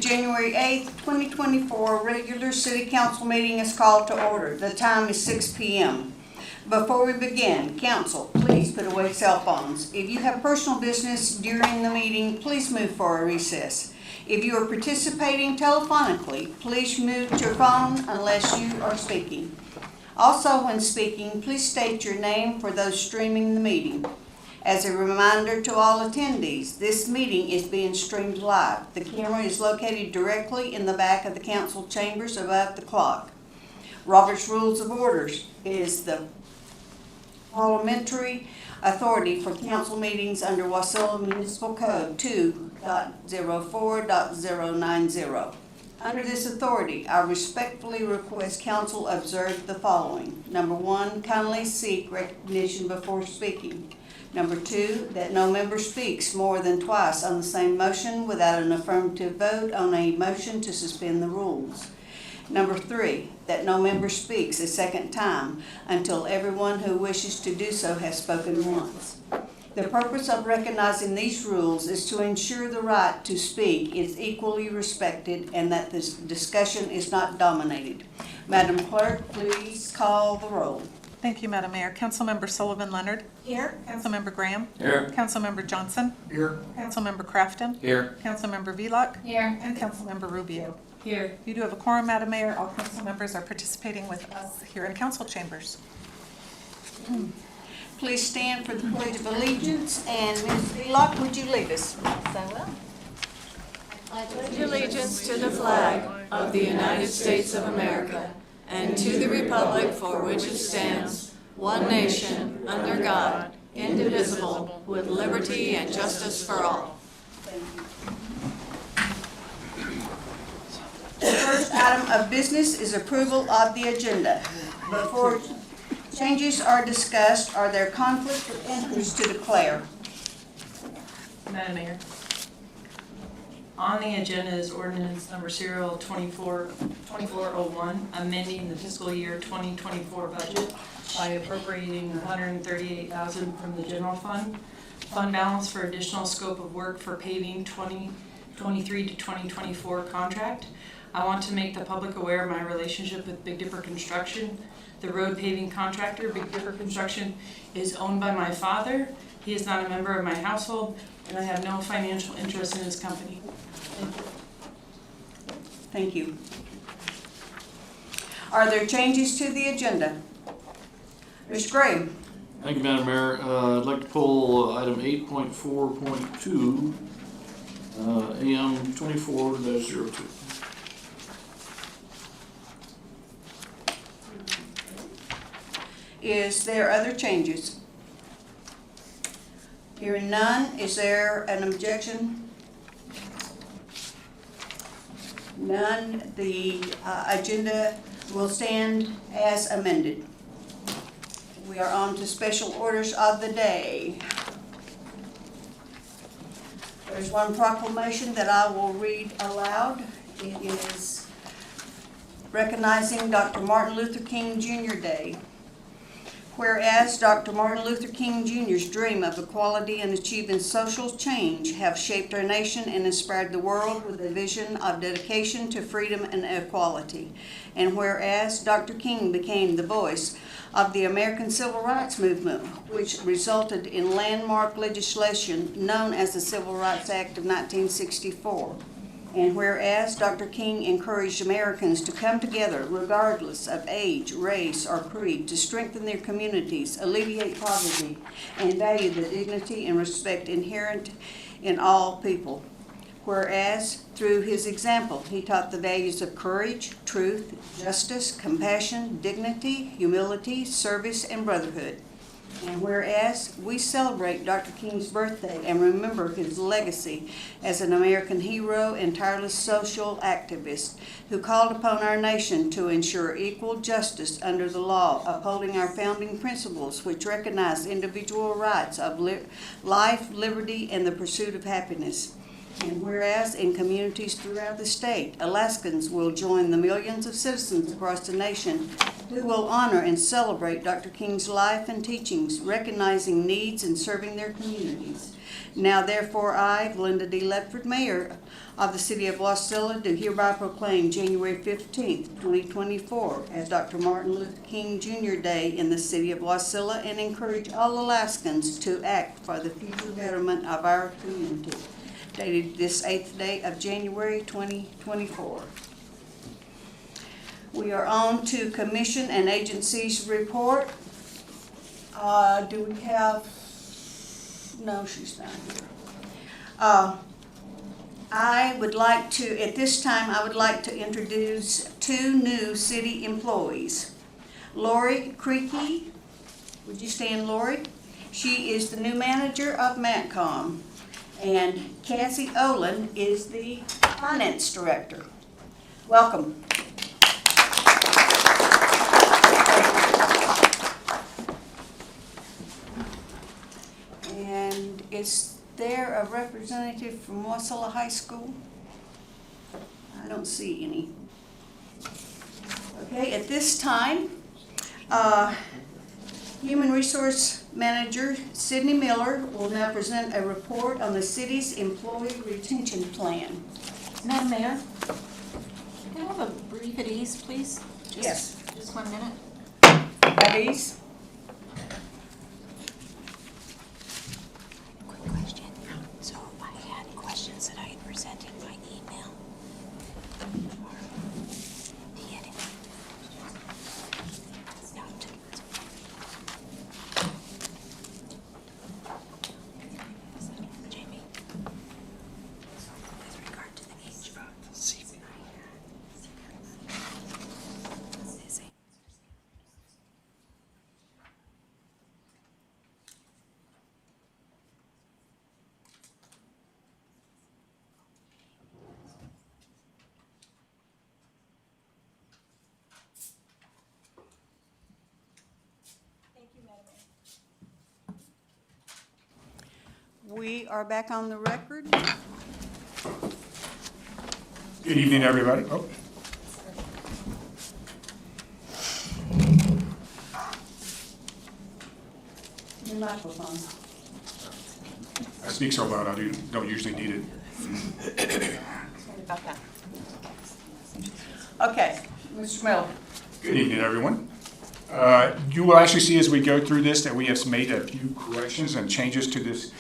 January 8th, 2024 regular City Council meeting is called to order. The time is 6 p.m. Before we begin, Council, please put away cell phones. If you have personal business during the meeting, please move for a recess. If you are participating telephonically, please mute your phone unless you are speaking. Also, when speaking, please state your name for those streaming the meeting. As a reminder to all attendees, this meeting is being streamed live. The camera is located directly in the back of the council chambers above the clock. Robert's Rules of Orders is the parliamentary authority for council meetings under Wasilla Municipal Code 2.04.090. Under this authority, I respectfully request council observe the following. Number 1, kindly seek recognition before speaking. Number 2, that no member speaks more than twice on the same motion without an affirmative vote on a motion to suspend the rules. Number 3, that no member speaks a second time until everyone who wishes to do so has spoken once. The purpose of recognizing these rules is to ensure the right to speak is equally respected and that this discussion is not dominated. Madam Clerk, please call the roll. Thank you, Madam Mayor. Councilmember Sullivan Leonard. Here. Councilmember Graham. Here. Councilmember Johnson. Here. Councilmember Crafton. Here. Councilmember Velock. Here. And Councilmember Rubeo. Here. You do have a quorum, Madam Mayor. All council members are participating with us here in council chambers. Please stand for the Pledge of Allegiance, and Ms. Velock, would you lead us? I pledge allegiance to the flag of the United States of America and to the republic for which it stands, one nation, under God, indivisible, with liberty and justice for all. The first item of business is approval of the agenda. Before changes are discussed, are there conflicts of interest to declare? Madam Mayor, on the agenda is ordinance number serial 2401, amending the fiscal year 2024 budget by appropriating $138,000 from the general fund balance for additional scope of work for paving 2023 to 2024 contract. I want to make the public aware of my relationship with Big Dipper Construction. The road paving contractor, Big Dipper Construction, is owned by my father. He is not a member of my household, and I have no financial interest in his company. Thank you. Are there changes to the agenda? Mr. Graham? Thank you, Madam Mayor. I'd like to pull item 8.4.2, AM 24-02. Is there other changes? Hearing none, is there an objection? None. The agenda will stand as amended. We are on to special orders of the day. There's one proclamation that I will read aloud. It is recognizing Dr. Martin Luther King Jr. Day. Whereas Dr. Martin Luther King Jr.'s dream of equality and achieving social change have shaped our nation and inspired the world with a vision of dedication to freedom and equality. And whereas Dr. King became the voice of the American Civil Rights Movement, which resulted in landmark legislation known as the Civil Rights Act of 1964. And whereas Dr. King encouraged Americans to come together regardless of age, race, or creed to strengthen their communities, alleviate poverty, and value the dignity and respect inherent in all people. Whereas through his example, he taught the values of courage, truth, justice, compassion, dignity, humility, service, and brotherhood. And whereas we celebrate Dr. King's birthday and remember his legacy as an American hero and tireless social activist who called upon our nation to ensure equal justice under the law, upholding our founding principles which recognize individual rights of life, liberty, and the pursuit of happiness. And whereas in communities throughout the state, Alaskans will join the millions of citizens across the nation who will honor and celebrate Dr. King's life and teachings, recognizing needs and serving their communities. Now, therefore, I, Glenda D. Ledford, Mayor of the City of Wasilla do hereby proclaim January 15th, 2024 as Dr. Martin Luther King Jr. Day in the City of Wasilla and encourage all Alaskans to act for the future betterment of our community. Dated this 8th day of January 2024. We are on to Commission and Agencies report. Do we have, no, she's not here. I would like to, at this time, I would like to introduce two new city employees. Lori Creaky, would you stand, Lori? She is the new manager of MATCOM. And Cassie Olin is the finance director. Welcome. And is there a representative from Wasilla High School? I don't see any. Okay, at this time, Human Resource Manager Sydney Miller will now present a report on the city's employee retention plan. Madam Mayor, can I have a brief at ease, please? Yes. Just 1 minute. At ease? Quick question. So I had questions that I had presented by email. Do you get it? No. Jamie, with regard to the age vote. We are back on the record. Good evening, everybody. Oh. Your microphone. I speak so loud, I don't usually need it. Sorry about that. Okay, Mr. Miller. Good evening, everyone. You will actually see as we go through this that we have made a few corrections and changes to this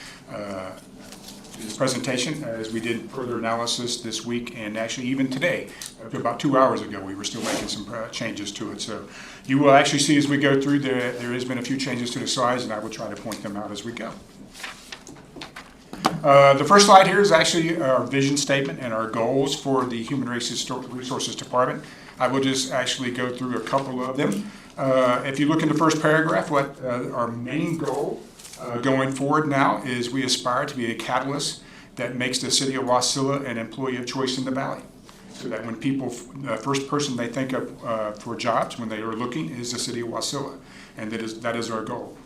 presentation as we did further analysis this week, and actually even today, up to about 2 hours ago, we were still making some changes to it. So you will actually see as we go through, there has been a few changes to the slides, and I will try to point them out as we go. The first slide here is actually our vision statement and our goals for the Human Resources Department. I will just actually go through a couple of them. If you look in the first paragraph, what our main goal going forward now is we aspire to be a catalyst that makes the city of Wasilla an employee of choice in the valley. So that when people, the first person they think of for jobs when they are looking is the city of Wasilla, and that is our goal.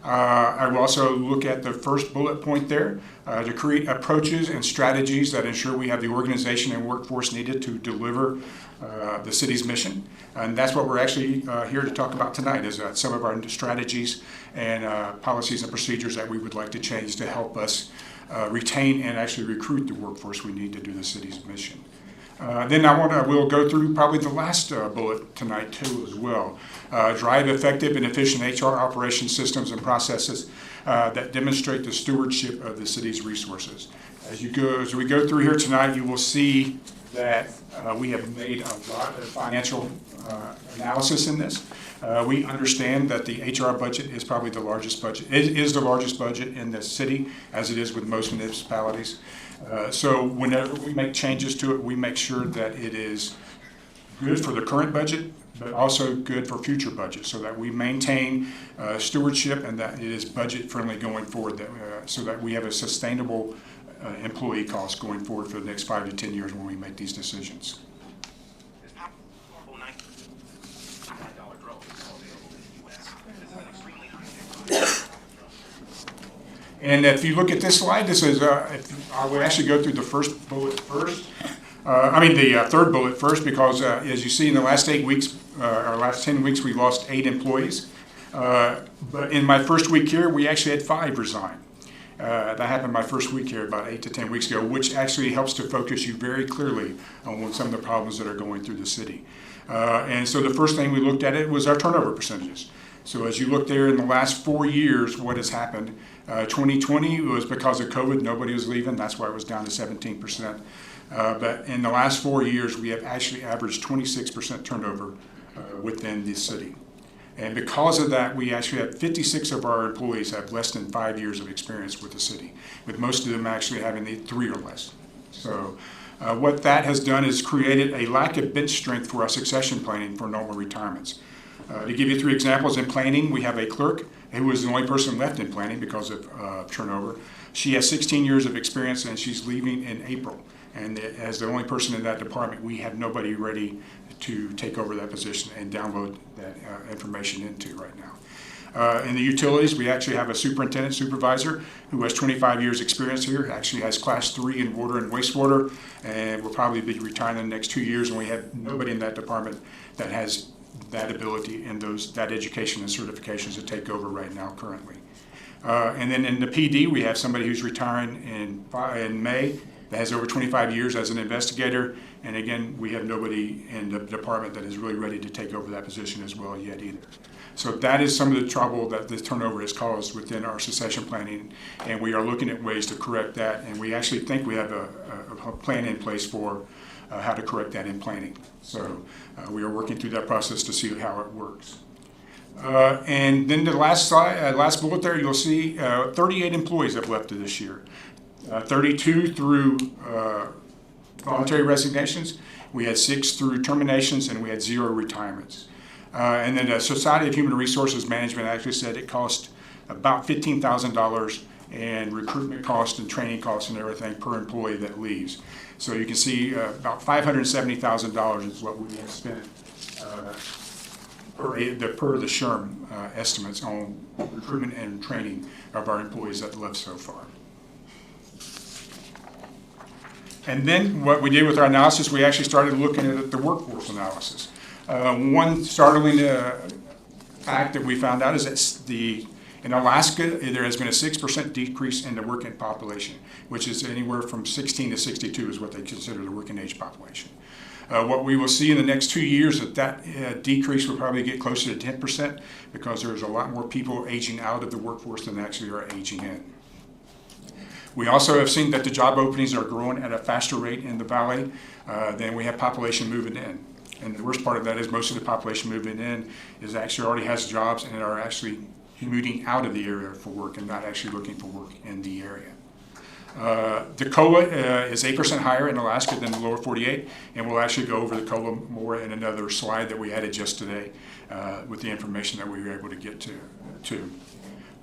I will also look at the first bullet point there to create approaches and strategies that ensure we have the organization and workforce needed to deliver the city's mission. And that's what we're actually here to talk about tonight, is some of our strategies and policies and procedures that we would like to change to help us retain and actually recruit the workforce we need to do the city's mission. Then we'll go through probably the last bullet tonight too as well. Drive effective and efficient HR operation systems and processes that demonstrate the stewardship of the city's resources. As we go through here tonight, you will see that we have made a lot of financial analysis in this. We understand that the HR budget is probably the largest budget. It is the largest budget in the city, as it is with most municipalities. So whenever we make changes to it, we make sure that it is good for the current budget, but also good for future budgets, so that we maintain stewardship and that it is budget friendly going forward, so that we have a sustainable employee cost going forward for the next 5 to 10 years when we make these decisions. And if you look at this slide, this is, I would actually go through the first bullet first. The third bullet first, because as you see in the last 8 weeks, or last 10 weeks, we lost 8 employees. But in my first week here, we actually had 5 resign. That happened my first week here about 8 to 10 weeks ago, which actually helps to focus you very clearly on some of the problems that are going through the city. And so the first thing we looked at it was our turnover percentages. So as you look there in the last 4 years, what has happened? 2020 was because of COVID, nobody was leaving. That's why it was down to 17%. But in the last 4 years, we have actually averaged 26% turnover within the city. And because of that, we actually have 56 of our employees have less than 5 years of experience with the city, with most of them actually having 3 or less. So what that has done is created a lack of bench strength for our succession planning for normal retirements. To give you 3 examples, in planning, we have a clerk who was the only person left in planning because of turnover. She has 16 years of experience and she's leaving in April. And as the only person in that department, we have nobody ready to take over that position and download that information into right now. In the utilities, we actually have a superintendent supervisor who has 25 years experience here, actually has class 3 in water and wastewater, and will probably be retiring in the next 2 years, and we have nobody in that department that has that ability and that education and certifications to take over right now currently. And then in the PD, we have somebody who's retiring in May that has over 25 years as an investigator, and again, we have nobody in the department that is really ready to take over that position as well yet either. So that is some of the trouble that the turnover has caused within our succession planning, and we are looking at ways to correct that, and we actually think we have a plan in place for how to correct that in planning. So we are working through that process to see how it works. And then the last slide, last bullet there, you'll see 38 employees have left this year. 32 through voluntary resignations. We had 6 through terminations, and we had 0 retirements. And then the Society of Human Resources Management actually said it cost about $15,000 in recruitment costs and training costs and everything per employee that leaves. So you can see about $570,000 is what we have spent per the SHRM estimates on recruitment and training of our employees that left so far. And then what we did with our analysis, we actually started looking at the workforce analysis. One startling fact that we found out is that in Alaska, there has been a 6% decrease in the working population, which is anywhere from 16 to 62 is what they consider the working age population. What we will see in the next 2 years that decrease will probably get closer to 10% because there's a lot more people aging out of the workforce than actually are aging in. We also have seen that the job openings are growing at a faster rate in the valley than we have population moving in. And the worst part of that is most of the population moving in is actually already has jobs and are actually commuting out of the area for work and not actually looking for work in the area. The COLA is 8% higher in Alaska than the lower 48, and we'll actually go over the COLA more in another slide that we added just today with the information that we were able to get to.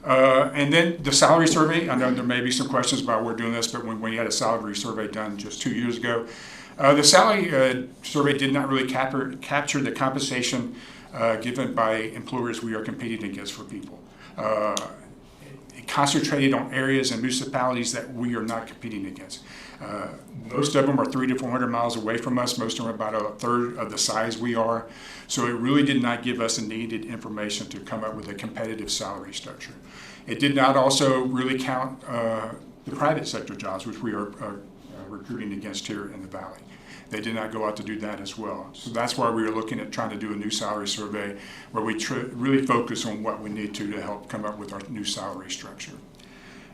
And then the salary survey, I know there may be some questions about we're doing this, but when we had a salary survey done just 2 years ago, the salary survey did not really capture the compensation given by employers we are competing against for people. It concentrated on areas and municipalities that we are not competing against. Most of them are 300 to 400 miles away from us. Most of them are about a third of the size we are. So it really did not give us the needed information to come up with a competitive salary structure. It did not also really count the private sector jobs, which we are recruiting against here in the valley. They did not go out to do that as well. So that's why we are looking at trying to do a new salary survey where we really focus on what we need to help come up with our new salary structure.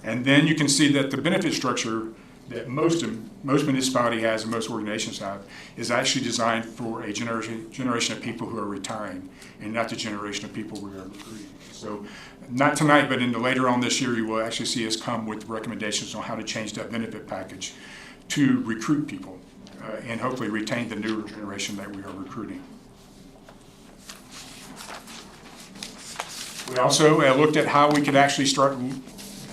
And then you can see that the benefit structure that most municipality has and most organizations have is actually designed for a generation of people who are retiring and not the generation of people we are recruiting. So not tonight, but in the later on this year, you will actually see us come with recommendations on how to change that benefit package to recruit people and hopefully retain the newer generation that we are recruiting. We also looked at how we could actually start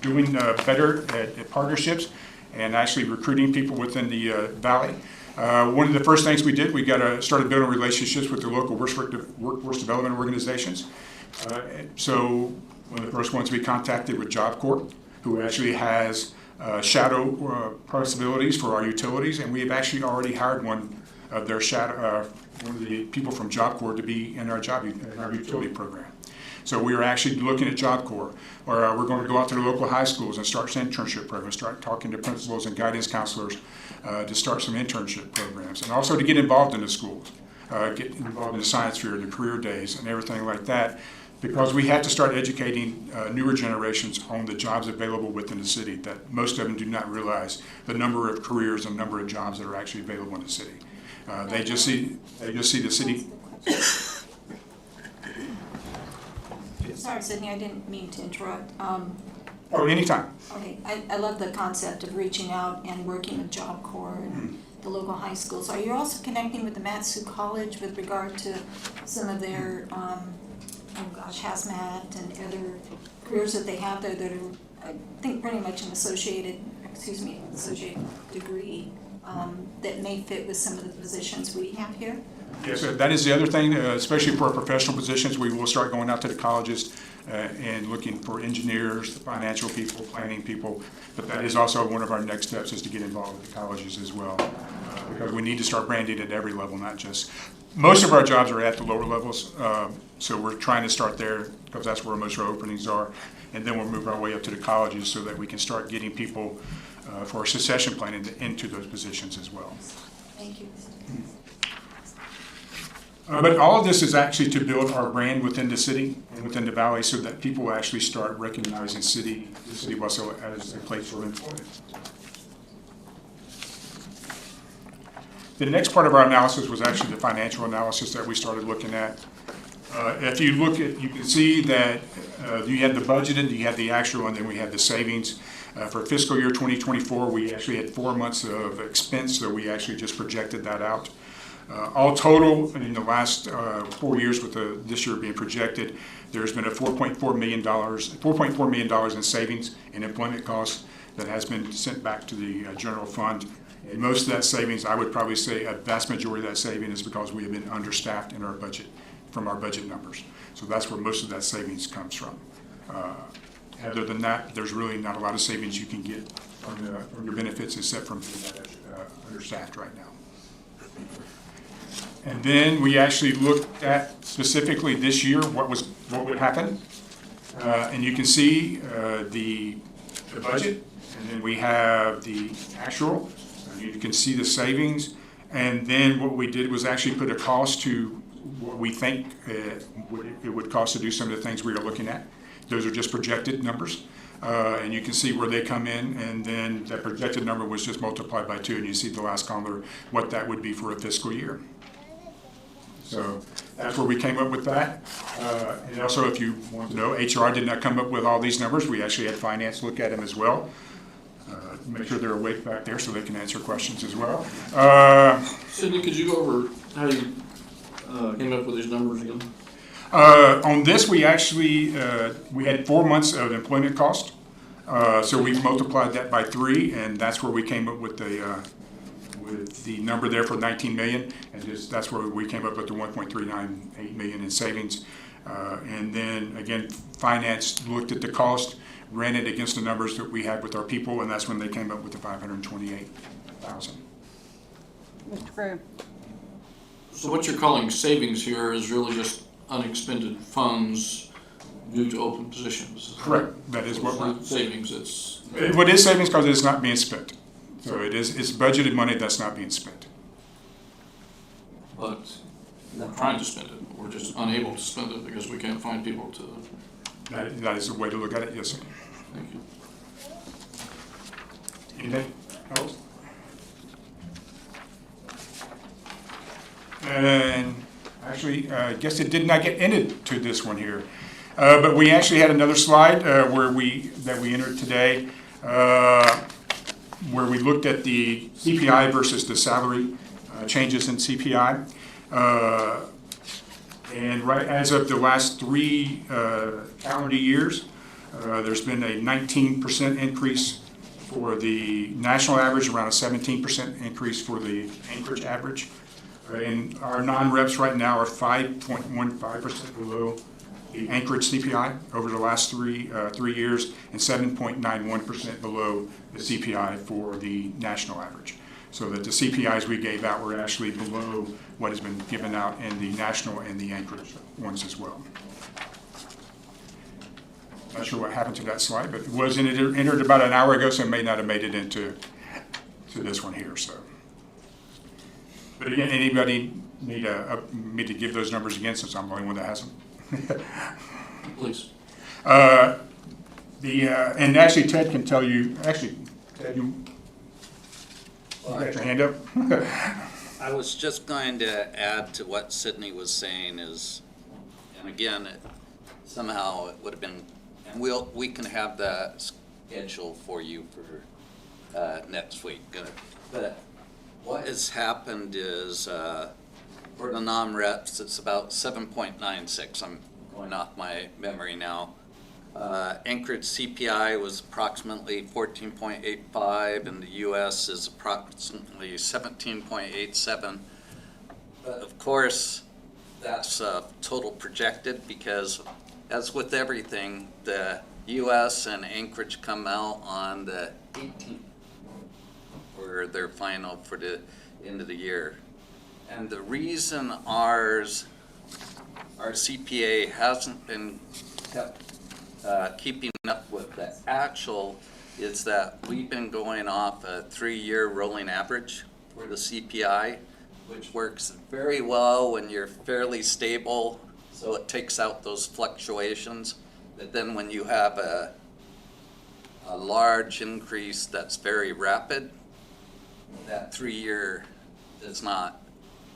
doing better at partnerships and actually recruiting people within the valley. One of the first things we did, we started building relationships with the local workforce development organizations. So one of the first ones we contacted with Job Corps, who actually has shadow possibilities for our utilities, and we have actually already hired one of the people from Job Corps to be in our utility program. So we are actually looking at Job Corps, or we're going to go out to the local high schools and start some internship programs, start talking to principals and guidance counselors to start some internship programs, and also to get involved in the schools, get involved in the science fair, the career days, and everything like that, because we have to start educating newer generations on the jobs available within the city, that most of them do not realize the number of careers and number of jobs that are actually available in the city. They just see the city. Sorry, Sydney, I didn't mean to interrupt. Oh, anytime. Okay, I love the concept of reaching out and working with Job Corps and the local high schools. Are you also connecting with the Matsu College with regard to some of their, hazmat and other careers that they have there that are, I think, pretty much an associated degree that may fit with some of the positions we have here? Yes, that is the other thing, especially for our professional positions. We will start going out to the colleges and looking for engineers, financial people, planning people. But that is also one of our next steps, is to get involved with the colleges as well. Because we need to start branding at every level, not just, most of our jobs are at the lower levels. So we're trying to start there because that's where most of our openings are. And then we'll move our way up to the colleges so that we can start getting people for our succession planning into those positions as well. Thank you. But all of this is actually to build our brand within the city and within the valley so that people actually start recognizing the city of Wasilla as a place for employment. The next part of our analysis was actually the financial analysis that we started looking at. If you look at, you can see that you had the budgeted, you had the actual, and then we had the savings. For fiscal year 2024, we actually had 4 months of expense, so we actually just projected that out. All total, in the last 4 years, with this year being projected, there's been a $4.4 million in savings in employment costs that has been sent back to the general fund. And most of that savings, I would probably say a vast majority of that saving is because we have been understaffed in our budget, from our budget numbers. So that's where most of that savings comes from. Other than that, there's really not a lot of savings you can get from your benefits except from being understaffed right now. And then we actually looked at specifically this year what would happen. And you can see the budget, and then we have the actual. You can see the savings. And then what we did was actually put a cost to what we think it would cost to do some of the things we are looking at. Those are just projected numbers. And you can see where they come in, and then that projected number was just multiplied by 2, and you see the last column what that would be for a fiscal year. So that's where we came up with that. And also, if you want to know, HR did not come up with all these numbers. We actually had finance look at them as well. Make sure they're awake back there so they can answer questions as well. Sydney, could you go over how you came up with these numbers again? On this, we actually, we had 4 months of employment cost. So we multiplied that by 3, and that's where we came up with the number there for 19 million. And that's where we came up with the 1.398 million in savings. And then again, finance looked at the cost, ran it against the numbers that we had with our people, and that's when they came up with the 528,000. Mr. Gray. So what you're calling savings here is really just unexpended funds due to open positions. Correct. That is what It's we're. not savings, it's. What is savings because it's not being spent. So it's budgeted money that's not being spent. But we're trying to spend it. We're just unable to spend it because we can't find people to. That is a way to look at it, yes, sir. Thank you. Anything else? And actually, I guess it did not get into this one here. But we actually had another slide that we entered today where we looked at the CPI versus the salary changes in CPI. And right as of the last 3 calendar years, there's been a 19% increase for the national average, around a 17% increase for the Anchorage average. And our non-reps right now are 5.15% below the Anchorage CPI over the last 3 years, and 7.91% below the CPI for the national average. So that the CPIs we gave out were actually below what has been given out in the national and the Anchorage ones as well. Not sure what happened to that slide, but it was entered about an hour ago, so it may not have made it into this one here, so. But again, anybody need me to give those numbers again, since I'm the only one that has them? Please. And actually Ted can tell you, actually, Ted, you got your hand up? I was just going to add to what Sydney was saying is, and again, somehow it would have been, and we can have that schedule for you for next week. But what has happened is, for the non-reps, it's about 7.96. I'm going off my memory now. Anchorage CPI was approximately 14.85, and the US is approximately 17.87. But of course, that's total projected, because as with everything, the US and Anchorage come out on the 18th for their final for the end of the year. And the reason our CPA hasn't been kept keeping up with the actual is that we've been going off a 3-year rolling average for the CPI, which works very well when you're fairly stable, so it takes out those fluctuations. But then when you have a large increase that's very rapid, that 3-year does not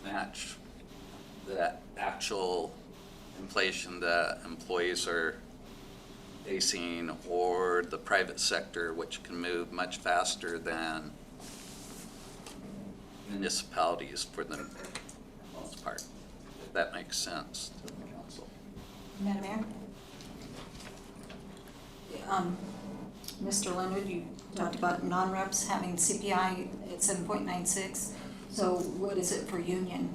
match the actual inflation that employees are facing, or the private sector, which can move much faster than municipalities for the most part, if that makes sense to the council. Madam Mayor? Mr. Leonard, you talked about non-reps having CPI at 7.96. So what is it for union?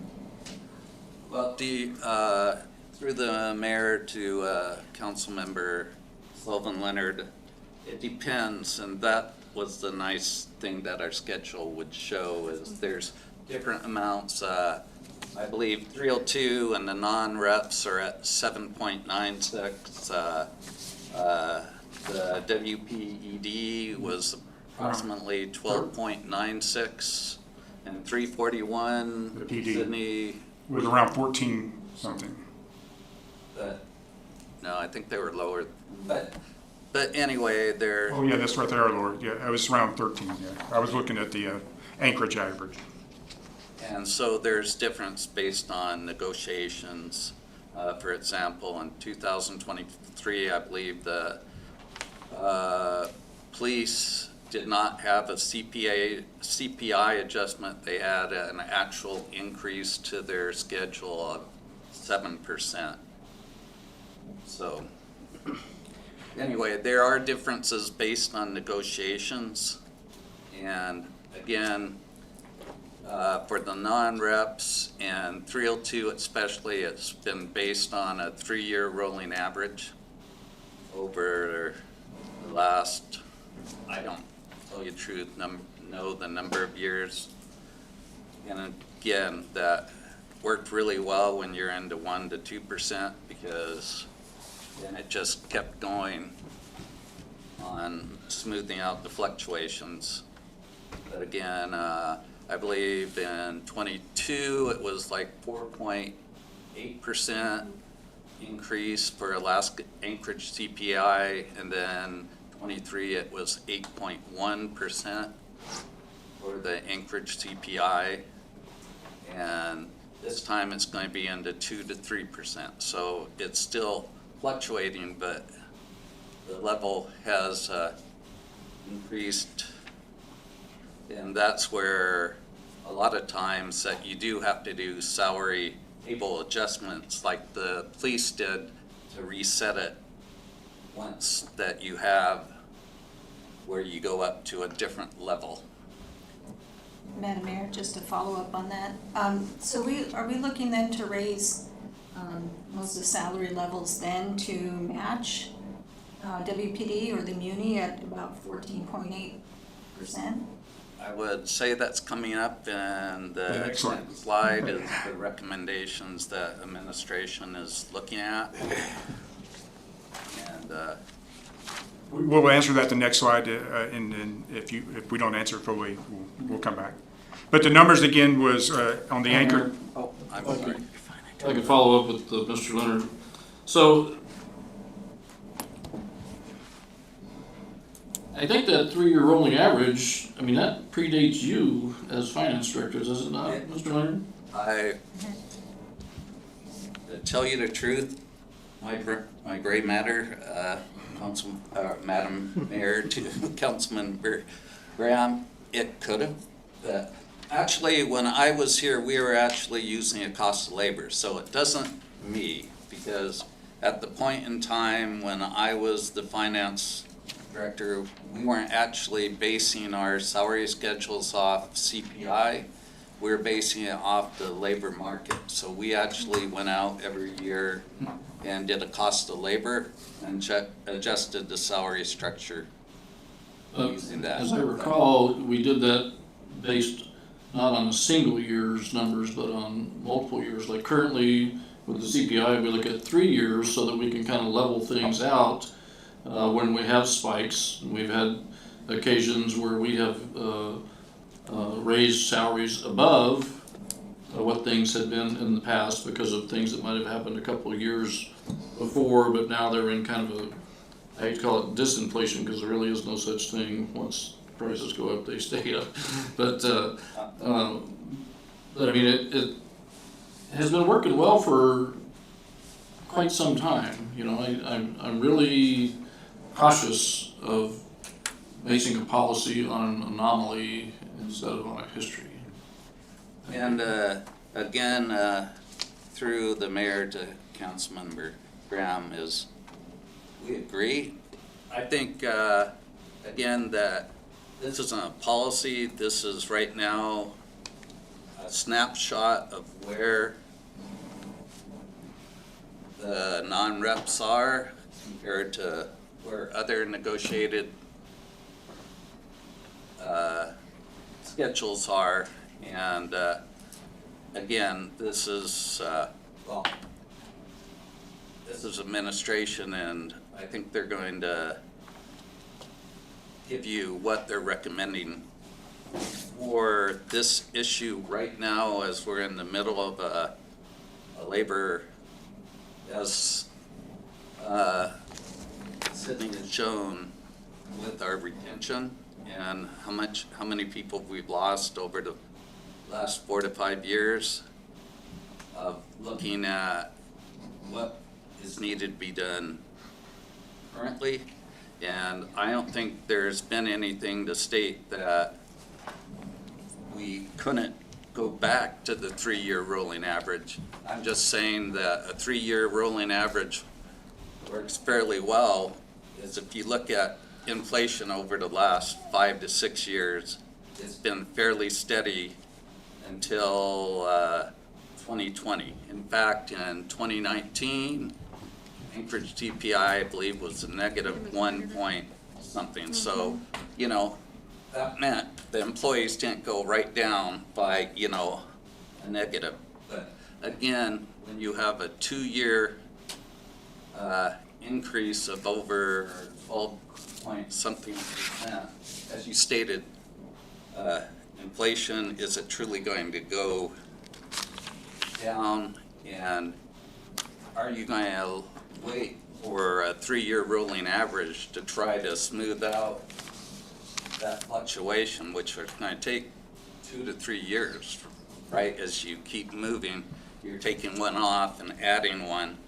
Well, through the mayor to council member Sullivan Leonard, it depends, and that was the nice thing that our schedule would show, is there's different amounts. I believe 302 and the non-reps are at 7.96. The WPED was approximately 12.96, and 341. The PD. Sydney Was around 14 something. No, I think they were lower. But anyway, they're. Oh, yeah, that's right, they are lower. Yeah, I was around 13, yeah. I was looking at the Anchorage average. And so there's difference based on negotiations. For example, in 2023, I believe the police did not have a CPI adjustment. They had an actual increase to their schedule of 7%. So anyway, there are differences based on negotiations. And again, for the non-reps and 302 especially, it's been based on a 3-year rolling average over the last, I don't tell you the truth, know the number of years. And again, that worked really well when you're into 1% to 2%, because then it just kept going on smoothing out the fluctuations. But again, I believe in 22 it was like 4.8% increase for Alaska Anchorage CPI, and then 23 it was 8.1% for the Anchorage CPI, and this time it's going to be into 2 to 3%. So it's still fluctuating, but the level has increased. And that's where a lot of times that you do have to do salary table adjustments like the police did to reset it once that you have where you go up to a different level. Madam Mayor, just to follow up on that. So are we looking then to raise most of the salary levels then to match WPD or the Muni at about 14.8%? I would say that's coming up, and the Excellent. next slide is the recommendations that administration is looking at. And We'll answer that the next slide, and if we don't answer it fully, we'll come back. But the numbers again was on the anchor. Oh, I'm sorry. I can follow up with Mr. Leonard. So I think that 3-year rolling average, I mean, that predates you as finance director, does it not, Mr. Leonard? To tell you the truth, my gray matter, Madam Mayor, to Councilman Graham, it could have. Actually, when I was here, we were actually using a cost of labor, so it doesn't me, because at the point in time when I was the finance director, we weren't actually basing our salary schedules off CPI. We were basing it off the labor market. So we actually went out every year and did a cost of labor and adjusted the salary structure using that. As I recall, we did that based not on a single year's numbers, but on multiple years. Like currently with the CPI, we look at 3 years so that we can kind of level things out when we have spikes. We've had occasions where we have raised salaries above what things had been in the past because of things that might have happened a couple of years before, but now they're in kind of I hate to call it disinflation because there really is no such thing. Once prices go up, they stay up. But I mean, it has been working well for quite some time. You know, I'm really cautious of basing a policy on an anomaly instead of on a history. And again, through the mayor to Councilmember Graham, is we agree. I think, again, that this isn't a policy. This is right now a snapshot of where the non-reps are compared to where other negotiated schedules are. And again, this is, well, this is administration, and I think they're going to give you what they're recommending for this issue right now, as we're in the middle of a labor, as Sydney has shown with our retention and how many people we've lost over the last 4 to 5 years, of looking at what is needed to be done currently. And I don't think there's been anything to state that we couldn't go back to the 3-year rolling average. I'm just saying that a 3-year rolling average works fairly well, is if you look at inflation over the last 5 to 6 years, it's been fairly steady until 2020. In fact, in 2019, Anchorage TPI, I believe, was a negative 1 point something. So, you know, that meant the employees didn't go right down by, you know, a negative. But again, when you have a 2-year increase of over 12 point something %, as you stated, inflation, is it truly going to go down? And are you going to wait for a 3-year rolling average to try to smooth out that fluctuation, which is going to take 2 to 3 years, right? As you keep moving, you're taking one off and adding one.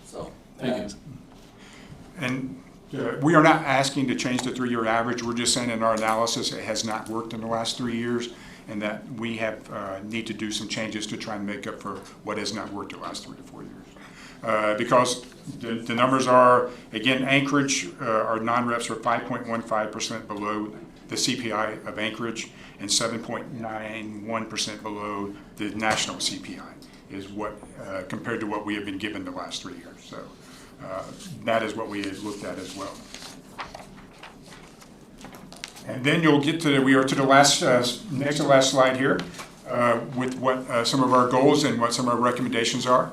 So, Thank you. And we are not asking to change the 3-year average. We're just saying in our analysis it has not worked in the last 3 years, and that we have need to do some changes to try and make up for what has not worked the last 3 to 4 years. Because the numbers are, again, Anchorage, our non-reps are 5.15% below the CPI of Anchorage, and 7.91% below the national CPI is what, compared to what we have been given the last 3 years. So that is what we have looked at as well. And then you'll get to, we are to the last, next to last slide here, with what some of our goals and what some of our recommendations are.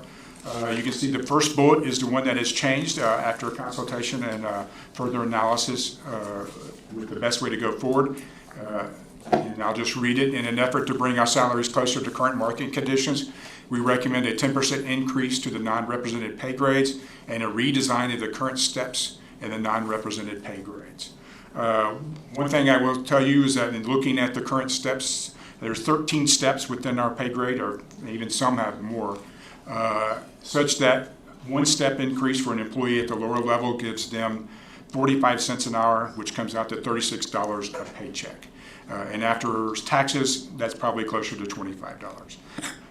You can see the first bullet is the one that has changed after consultation and further analysis with the best way to go forward. And I'll just read it. In an effort to bring our salaries closer to current market conditions, we recommend a 10% increase to the non-represented pay grades and a redesign of the current steps in the non-represented pay grades. One thing I will tell you is that in looking at the current steps, there's 13 steps within our pay grade, or even some have more, such that one step increase for an employee at the lower level gives them 45 cents an hour, which comes out to $36 a paycheck. And after taxes, that's probably closer to $25.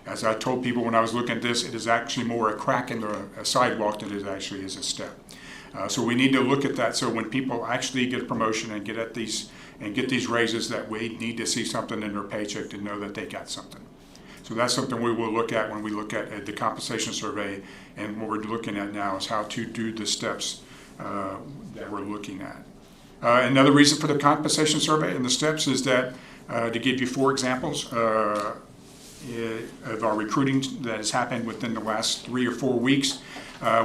As I told people when I was looking at this, it is actually more a crack in the sidewalk than it actually is a step. So we need to look at that. So when people actually get a promotion and get these raises, that we need to see something in their paycheck to know that they got something. So that's something we will look at when we look at the compensation survey. And what we're looking at now is how to do the steps that we're looking at. Another reason for the compensation survey and the steps is that to give you 4 examples of our recruiting that has happened within the last 3 or 4 weeks.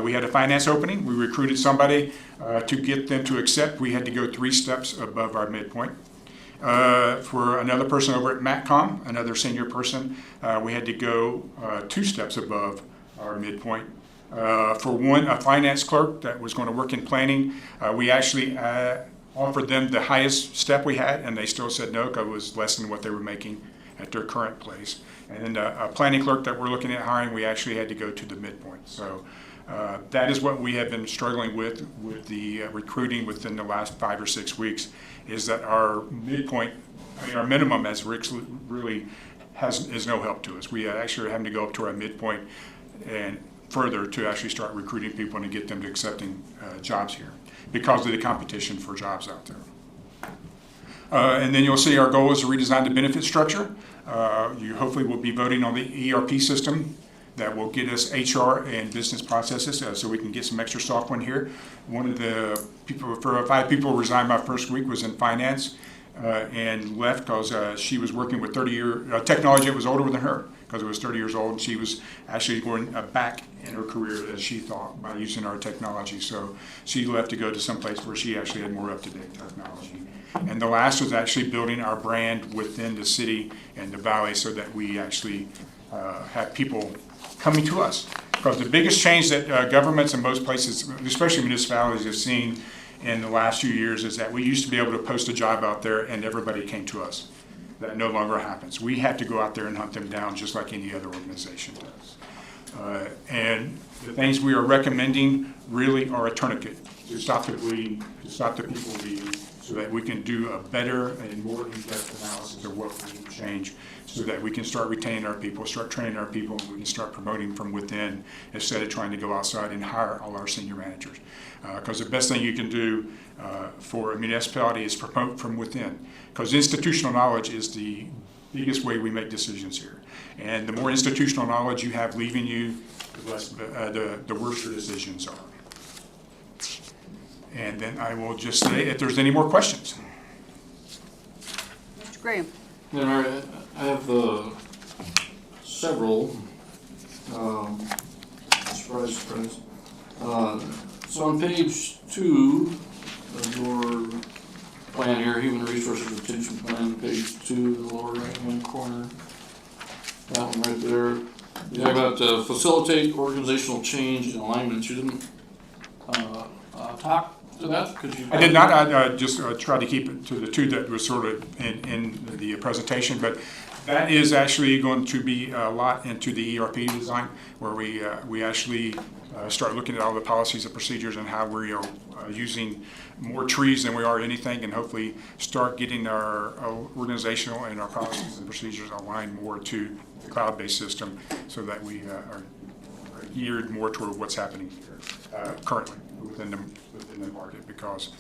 We had a finance opening. We recruited somebody to get them to accept. We had to go 3 steps above our midpoint. For another person over at MatCom, another senior person, we had to go 2 steps above our midpoint. For a finance clerk that was going to work in planning, we actually offered them the highest step we had, and they still said no because it was less than what they were making at their current place. And then a planning clerk that we're looking at hiring, we actually had to go to the midpoint. So that is what we have been struggling with the recruiting within the last 5 or 6 weeks, is that our midpoint, our minimum as really is no help to us. We actually are having to go up to our midpoint and further to actually start recruiting people and to get them to accepting jobs here because of the competition for jobs out there. And then you'll see our goal is to redesign the benefit structure. You hopefully will be voting on the ERP system that will get us HR and business processes so we can get some extra software in here. One of the people, 5 people resigned my first week, was in finance and left because she was working with 30-year technology that was older than her, because it was 30 years old, and she was actually going back in her career, as she thought, by using our technology. So she left to go to some place where she actually had more up-to-date technology. And the last was actually building our brand within the city and the valley so that we actually have people coming to us. Because the biggest change that governments in most places, especially municipalities, have seen in the last few years is that we used to be able to post a job out there and everybody came to us. That no longer happens. We have to go out there and hunt them down just like any other organization does. And the things we are recommending really are a tourniquet to stop the bleeding, to stop the people bleeding, so that we can do a better and more in-depth analysis of what we need to change, so that we can start retaining our people, start training our people, and we can start promoting from within instead of trying to go outside and hire all our senior managers. Because the best thing you can do for a municipality is promote from within. Because institutional knowledge is the biggest way we make decisions here. And the more institutional knowledge you have leaving you, the less, the worse your decisions are. And then I will just say if there's any more questions. Mr. Graham. Yeah, I have several. Surprise. So on page 2 of your plan here, Human Resources Retention Plan, page 2, the lower right-hand corner, that one right there. You talk about facilitate organizational change and alignment. You didn't talk to that? I did not. I just tried to keep it to the 2 that was sort of in the presentation, but that is actually going to be a lot into the ERP design, where we actually start looking at all the policies and procedures and how we are using more trees than we are anything, and hopefully start getting our organizational and our policies and procedures aligned more to the cloud-based system, so that we are geared more toward what's happening here currently within the market, because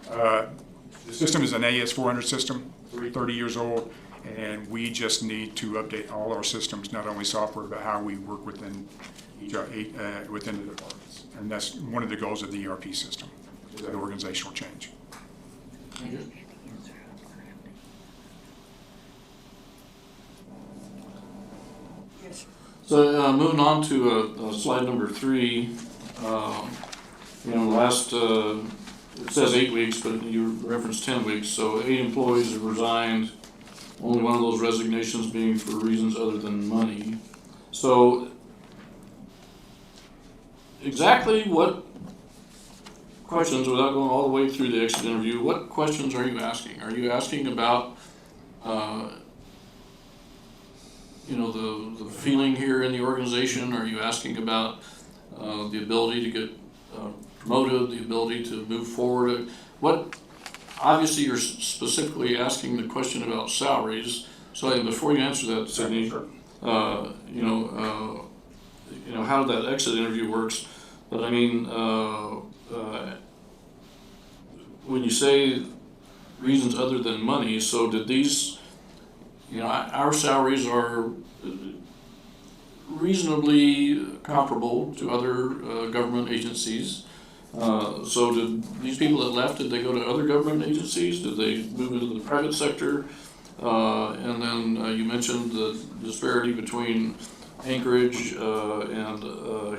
the system is an AS400 system, 30 years old, and we just need to update all our systems, not only software, but how we work within within the departments. And that's one of the goals of the ERP system, is that organizational change. Thank you. Yes. So, moving on to, slide number 3, last, it says 8 weeks, but you referenced 10 weeks, so 8 employees have resigned, only one of those resignations being for reasons other than money. So, exactly what questions, without going all the way through the exit interview, what questions are you asking? Are you asking about, the feeling here in the organization? Are you asking about the ability to get promoted, the ability to move forward? Obviously, you're specifically asking the question about salaries. So I think before you answer that, Sydney, how that exit interview works. But I mean, when you say reasons other than money, so did these, our salaries are reasonably comparable to other government agencies. So did these people that left, did they go to other government agencies? Did they move into the private sector? And then you mentioned the disparity between Anchorage and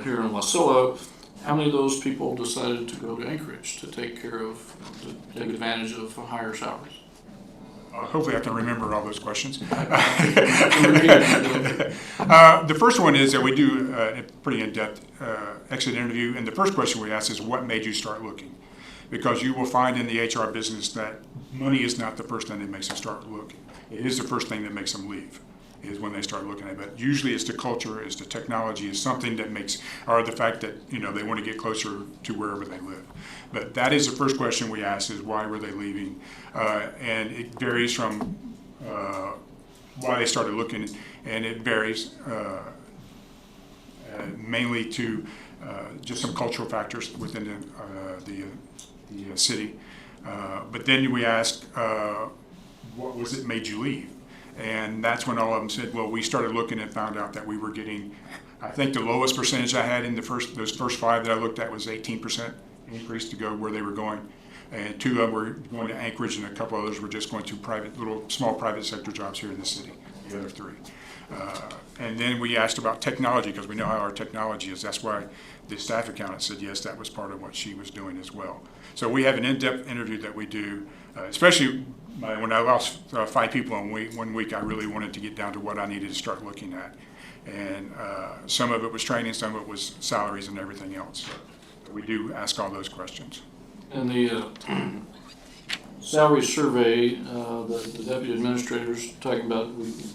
here in Wasilla. How many of those people decided to go to Anchorage to take advantage of higher salaries? Hopefully I can remember all those questions. The first one is that we do a pretty in-depth exit interview, and the first question we ask is, what made you start looking? Because you will find in the HR business that money is not the first thing that makes them start looking. It is the first thing that makes them leave, is when they start looking at it. But usually it's the culture, it's the technology, it's something that or the fact that, they want to get closer to wherever they live. But that is the first question we ask, is why were they leaving? And it varies from why they started looking, and it varies mainly to just some cultural factors within the city. But then we ask, what was it made you leave? And that's when all of them said, well, we started looking and found out that we were getting, I think the lowest percentage I had in those first 5 that I looked at was 18% increase to go where they were going. And 2 of them were going to Anchorage, and a couple others were just going to small private sector jobs here in the city, the other 3. And then we asked about technology, because we know how our technology is. That's why the staff accountant said, yes, that was part of what she was doing as well. So we have an in-depth interview that we do, especially when I lost 5 people in 1 week. I really wanted to get down to what I needed to start looking at. And some of it was training, some of it was salaries and everything else. So we do ask all those questions. And the salary survey, the deputy administrators we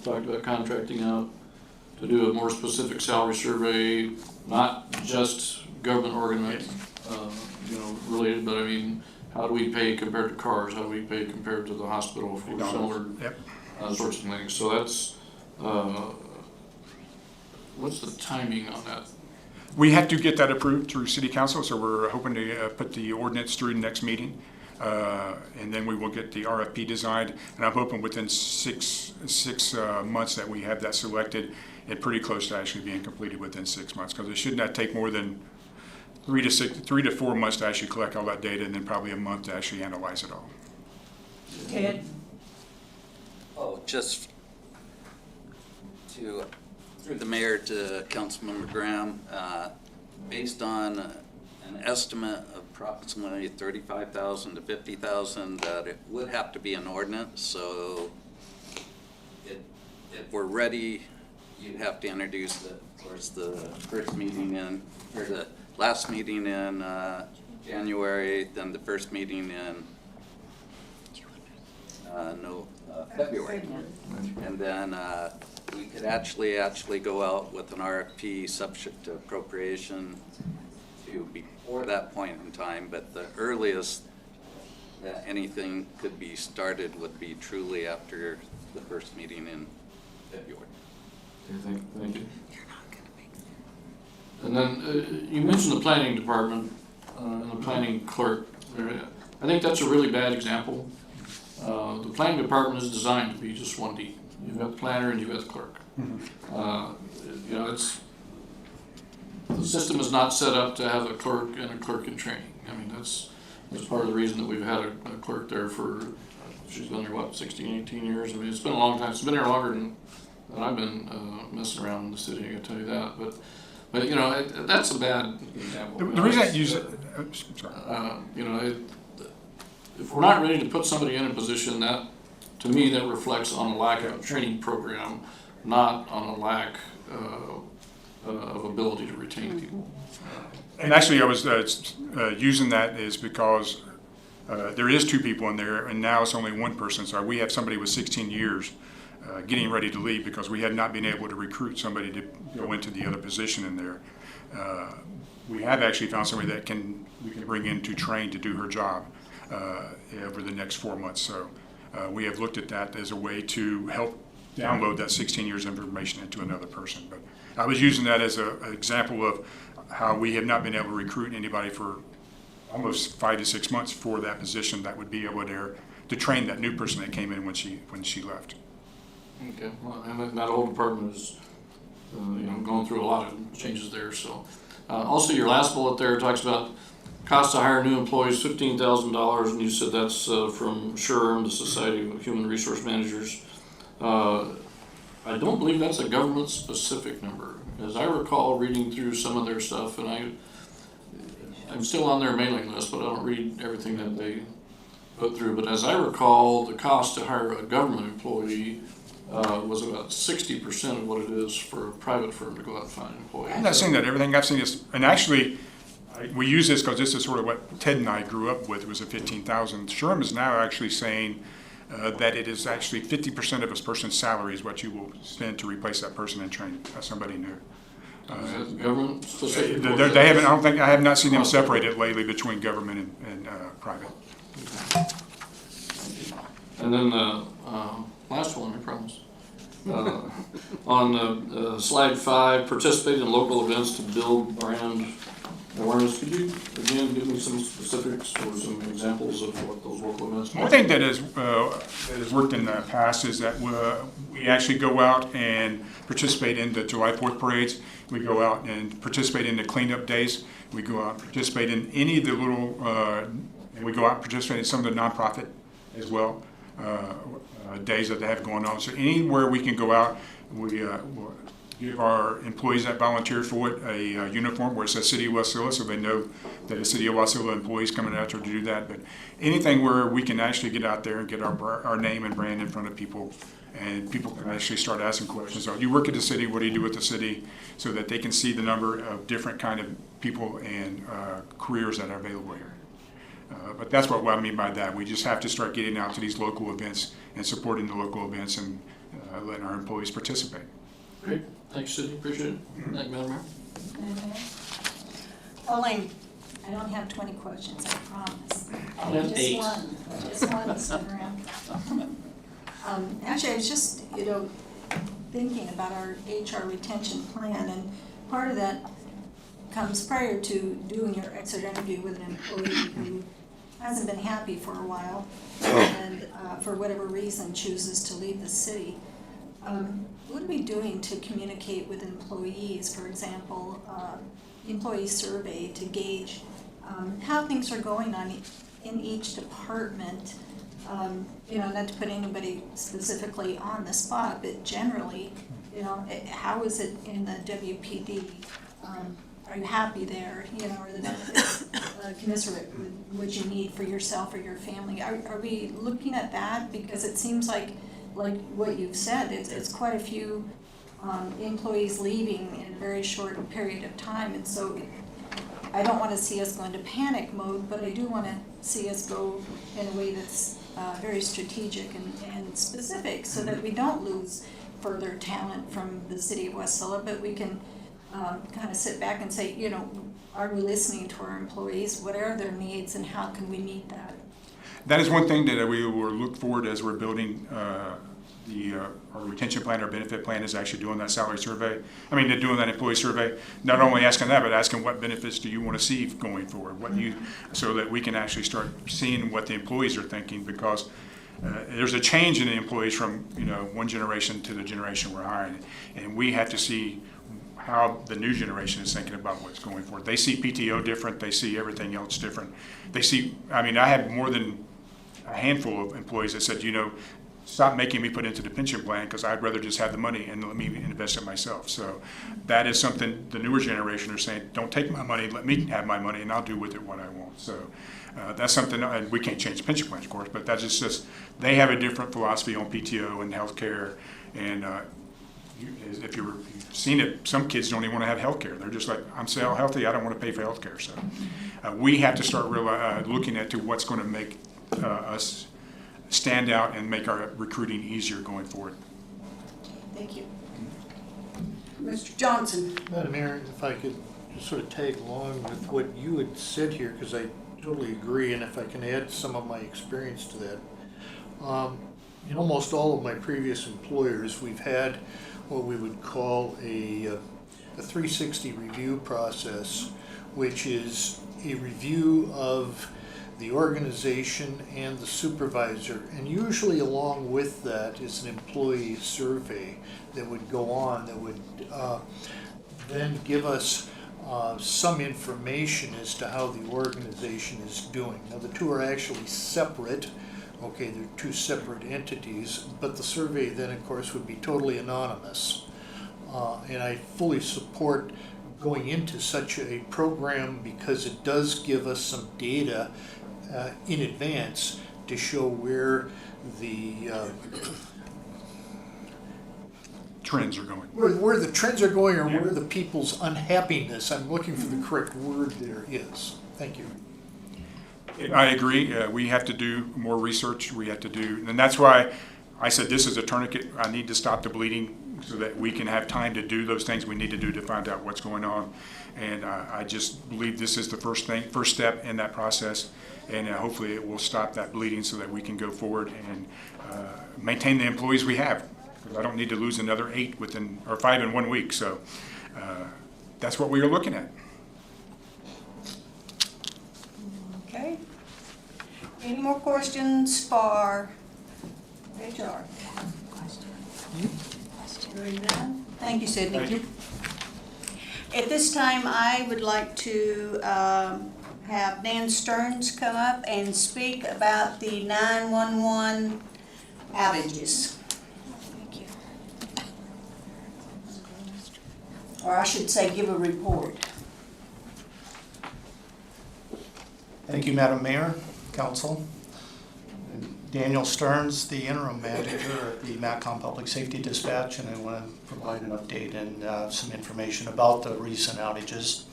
talked about contracting out to do a more specific salary survey, not just government related, but I mean, how do we pay compared to cars? How do we pay compared to the hospital for similar sorts of things? So that's, what's the timing on that? We have to get that approved through City Council, so we're hoping to put the ordinance through the next meeting. And then we will get the RFP designed, and I'm hoping within six months that we have that selected, and pretty close to actually being completed within 6 months, because it should not take more than 3 to 4 months to actually collect all that data, and then probably a month to actually analyze it all. Ted? Just through the mayor to Councilmember Graham, based on an estimate of approximately 35,000 to 50,000, that it would have to be an ordinance. So if we're ready, you'd have to introduce it. Of course, the last meeting in January, then the first meeting in February. And then we could actually go out with an RFP subject to appropriation to before that point in time, but the earliest that anything could be started would be truly after the first meeting in February. Okay, thank you. And then you mentioned the planning department and the planning clerk. I think that's a really bad example. The planning department is designed to be just one deep. You've got the planner and you've got the clerk. The system is not set up to have a clerk and a clerk in training. I mean, that's part of the reason that we've had a clerk there for, she's been there, 16, 18 years? I mean, it's been a long time. It's been there longer than that I've been messing around in the city, I can tell you that. But you know, that's a bad example. The reason I use it, sorry. You know, if we're not ready to put somebody in a position, that, to me, that reflects on a lack of a training program, not on a lack of ability to retain people. And actually, I was using that is because there is 2 people in there, and now it's only 1 person. So we have somebody with 16 years getting ready to leave because we had not been able to recruit somebody to go into the other position in there. We have actually found somebody that we can bring in to train to do her job over the next 4 months. So we have looked at that as a way to help download that 16 years of information into another person. But I was using that as an example of how we have not been able to recruit anybody for almost 5 to 6 months for that position that would be able to train that new person that came in when she left. Okay, well, and that whole department is, you know, going through a lot of changes there, so. Also, your last bullet there talks about cost to hire new employees, $15,000, and you said that's from SHRM, the Society of Human Resource Managers. I don't believe that's a government-specific number. As I recall reading through some of their stuff, and I'm still on their mailing list, but I don't read everything that they put through. But as I recall, the cost to hire a government employee was about 60% of what it is for a private firm to go out and find an employee. I'm not saying that everything I've seen is, and actually, we use this because this is sort of what Ted and I grew up with, was a 15,000. SHRM is now actually saying that it is actually 50% of a person's salary is what you will spend to replace that person and train somebody new. Is that government specific? They haven't. I have not seen them separate it lately between government and private. And then the last one, I promise. On slide 5, participate in local events to build brand awareness. Could you again give me some specifics or some examples of what those local events are? One thing that has worked in the past is that we actually go out and participate in the July 4th parades. We go out and participate in the cleanup days. We go out and participate in any of the little, and we go out and participate in some of the nonprofit as well, days that they have going on. So anywhere we can go out, we give our employees that volunteer for it a uniform where it says City of Wasilla, so they know that a City of Wasilla employee is coming out there to do that. But anything where we can actually get out there and get our name and brand in front of people, and people can actually start asking questions. You work at the city, what do you do with the city? So that they can see the number of different kind of people and careers that are available here. But that's what I mean by that. We just have to start getting out to these local events and supporting the local events and letting our employees participate. Great. Thanks, Sidney. Appreciate it. Thank you, Madam Mayor. Pauline? I don't have 20 questions, I promise. I'll have 8. Just one this time around. Actually, I was just, thinking about our HR retention plan, and part of that comes prior to doing your exit interview with an employee who hasn't been happy for a while and for whatever reason chooses to leave the city. What are we doing to communicate with employees, for example, employee survey to gauge how things are going on in each department? Not to put anybody specifically on the spot, but generally, how is it in the WPD? Are you happy there? Are the benefits commensurate with what you need for yourself or your family? Are we looking at that? Because it seems like what you've said, it's quite a few employees leaving in a very short period of time, and so I don't want to see us go into panic mode, but I do want to see us go in a way that's very strategic and specific, so that we don't lose further talent from the city of Wasilla, but we can kind of sit back and say, are we listening to our employees? What are their needs, and how can we meet that? That is one thing that we will look forward as we're building our retention plan, our benefit plan, is actually doing that salary survey. They're doing that employee survey, not only asking that, but asking what benefits do you want to see going forward, so that we can actually start seeing what the employees are thinking, because there's a change in the employees from one generation to the generation we're hiring, and we have to see how the new generation is thinking about what's going forward. They see PTO different, they see everything else different. They see, I have more than a handful of employees that said, stop making me put into the pension plan because I'd rather just have the money and let me invest it myself. So that is something the newer generation are saying, don't take my money, let me have my money and I'll do with it what I want. So that's something, and we can't change pension plans, of course, but that's just they have a different philosophy on PTO and healthcare. And if you've seen it, some kids don't even want to have healthcare. They're just like, I'm so healthy, I don't want to pay for healthcare. So we have to start looking at what's going to make us stand out and make our recruiting easier going forward. Thank you. Mr. Johnson? Madam Mayor, if I could just sort of tag along with what you had said here, because I totally agree, and if I can add some of my experience to that. In almost all of my previous employers, we've had what we would call a 360 review process, which is a review of the organization and the supervisor, and usually along with that is an employee survey that would go on that would then give us some information as to how the organization is doing. Now, the two are actually separate. Okay, they're two separate entities, but the survey then, of course, would be totally anonymous. And I fully support going into such a program because it does give us some data in advance to show where the Trends are going. where the trends are going, or where the people's unhappiness, I'm looking for the correct word there, is. Thank you. I agree. We have to do more research. We have to do, and that's why I said this is a tourniquet. I need to stop the bleeding so that we can have time to do those things we need to do to find out what's going on. And I just believe this is the first step in that process. And hopefully it will stop that bleeding so that we can go forward and maintain the employees we have. Because I don't need to lose another 5 in 1 week. So that's what we are looking at. Okay. Any more questions for HR? Hearing none. Thank you, Sydney. Thank you. At this time, I would like to have Dan Stearns come up and speak about the 911 outages. Thank you. Or I should say, give a report. Thank you, Madam Mayor, Council. Daniel Stearns, the interim manager at the MACCOM Public Safety Dispatch, and I want to provide an update and some information about the recent outages.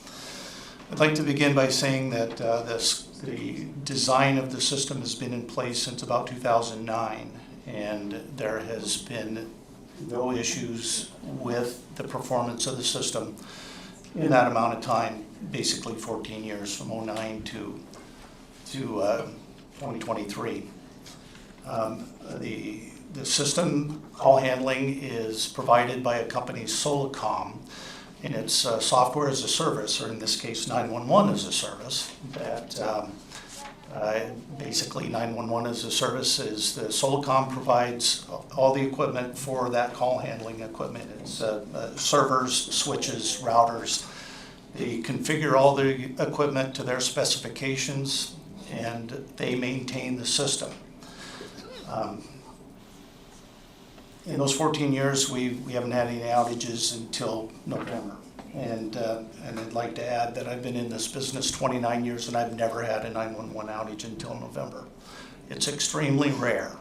I'd like to begin by saying that the design of the system has been in place since about 2009, and there has been no issues with the performance of the system in that amount of time, basically 14 years, from 2009 to 2023. The system call handling is provided by a company, Solacom, and it's software as a service, or in this case 911 as a service. That basically 911 as a service is the Solacom provides all the equipment for that call handling equipment. It's servers, switches, routers. They configure all the equipment to their specifications, and they maintain the system. In those 14 years, we haven't had any outages until November. And I'd like to add that I've been in this business 29 years and I've never had a 911 outage until November. It's extremely rare.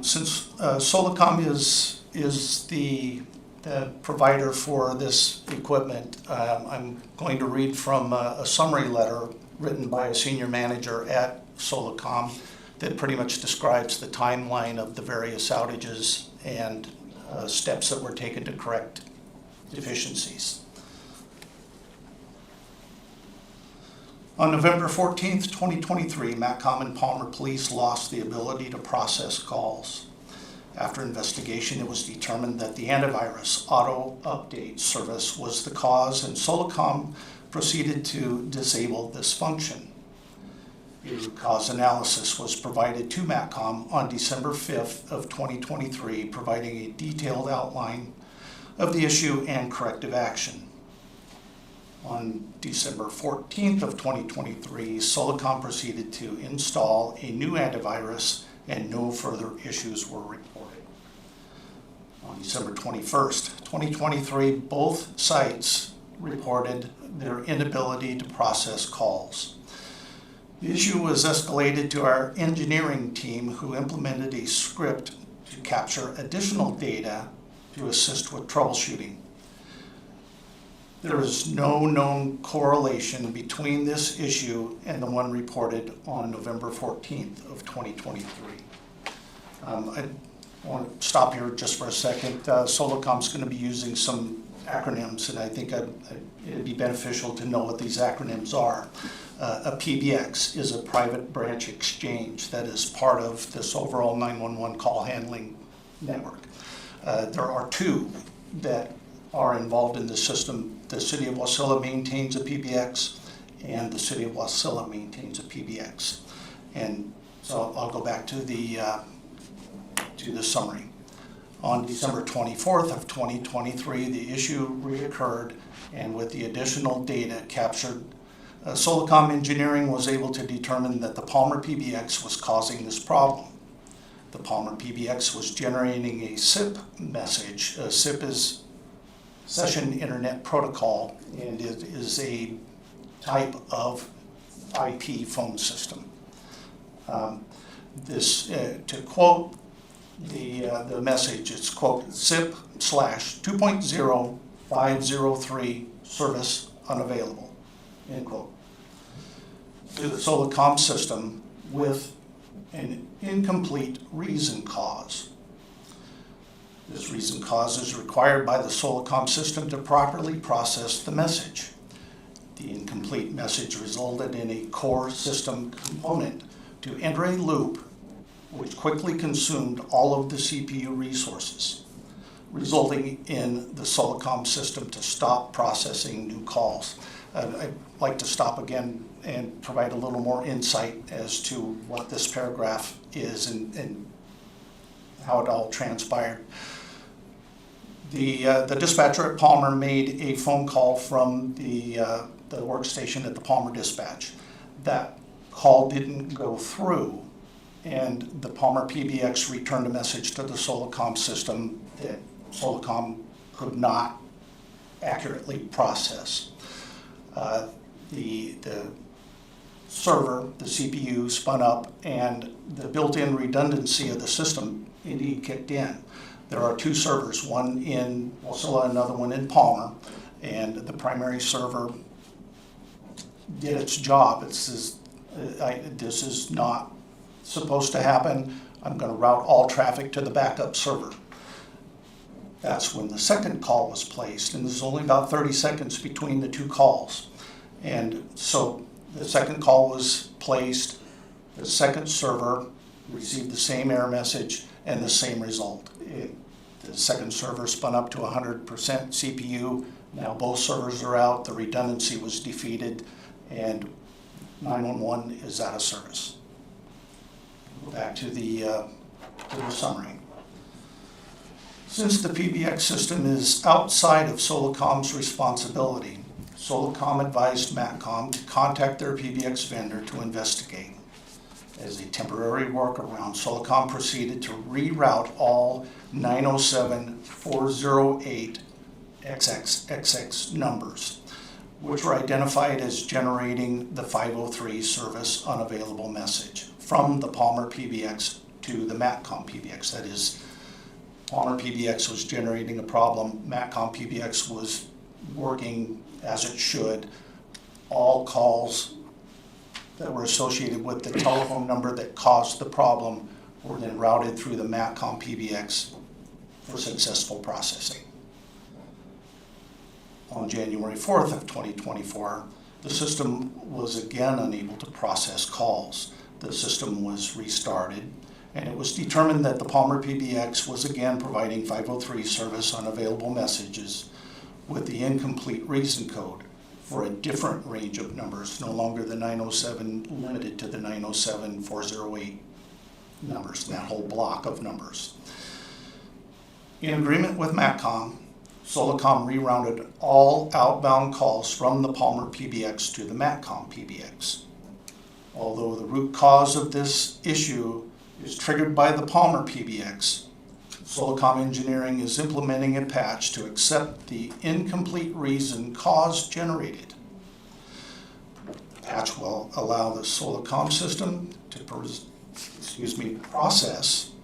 Since Solacom is the provider for this equipment, I'm going to read from a summary letter written by a senior manager at Solacom that pretty much describes the timeline of the various outages and steps that were taken to correct deficiencies. On November 14th, 2023, MACCOM and Palmer Police lost the ability to process calls. After investigation, it was determined that the antivirus auto update service was the cause, and Solacom proceeded to disable this function. A root cause analysis was provided to MACCOM on December 5th of 2023, providing a detailed outline of the issue and corrective action. On December 14th of 2023, Solacom proceeded to install a new antivirus and no further issues were reported. On December 21st, 2023, both sites reported their inability to process calls. The issue was escalated to our engineering team, who implemented a script to capture additional data to assist with troubleshooting. There is no known correlation between this issue and the one reported on November 14th of 2023. I want to stop here just for a second. Solacom's going to be using some acronyms, and I think it'd be beneficial to know what these acronyms are. A PBX is a private branch exchange that is part of this overall 911 call handling network. There are two that are involved in the system. The City of Wasilla maintains a PBX, and the City of Wasilla maintains a PBX. And so I'll go back to the summary. On December 24th of 2023, the issue reoccurred, and with the additional data captured, Solacom Engineering was able to determine that the Palmer PBX was causing this problem. The Palmer PBX was generating a SIP message. SIP is Session Internet Protocol, and it is a type of IP phone system. To quote the message, it's quote, SIP /2.0503 service unavailable, end quote, to the Solacom system with an incomplete reason cause. This reason cause is required by the Solacom system to properly process the message. The incomplete message resulted in a core system component to enter a loop which quickly consumed all of the CPU resources, resulting in the Solacom system to stop processing new calls. I'd like to stop again and provide a little more insight as to what this paragraph is and how it all transpired. The dispatcher at Palmer made a phone call from the workstation at the Palmer dispatch. That call didn't go through, and the Palmer PBX returned a message to the Solacom system that Solacom could not accurately process. The server, the CPU, spun up, and the built-in redundancy of the system indeed kicked in. There are two servers, one in Wasilla, another one in Palmer, and the primary server did its job. This is not supposed to happen. I'm going to route all traffic to the backup server. That's when the second call was placed, and there's only about 30 seconds between the two calls. And so the second call was placed, the second server received the same error message and the same result. The second server spun up to 100% CPU. Now both servers are out, the redundancy was defeated, and 911 is out of service. Back to the summary. Since the PBX system is outside of Solacom's responsibility, Solacom advised MATCOM to contact their PBX vendor to investigate. As a temporary workaround, Solacom proceeded to reroute all 907-408 XXXX numbers, which were identified as generating the 503 service unavailable message from the Palmer PBX to the MATCOM PBX. That is, Palmer PBX was generating a problem, MATCOM PBX was working as it should. All calls that were associated with the telephone number that caused the problem were then routed through the MATCOM PBX for successful processing. On January 4th of 2024, the system was again unable to process calls. The system was restarted, and it was determined that the Palmer PBX was again providing 503 service unavailable messages with the incomplete reason code for a different range of numbers, no longer the 907 limited to the 907-408 numbers, that whole block of numbers. In agreement with MATCOM, Solacom rerouted all outbound calls from the Palmer PBX to the MATCOM PBX. Although the root cause of this issue is triggered by the Palmer PBX. Solacom Engineering is implementing a patch to accept the incomplete reason cause generated. The patch will allow the Solacom system to process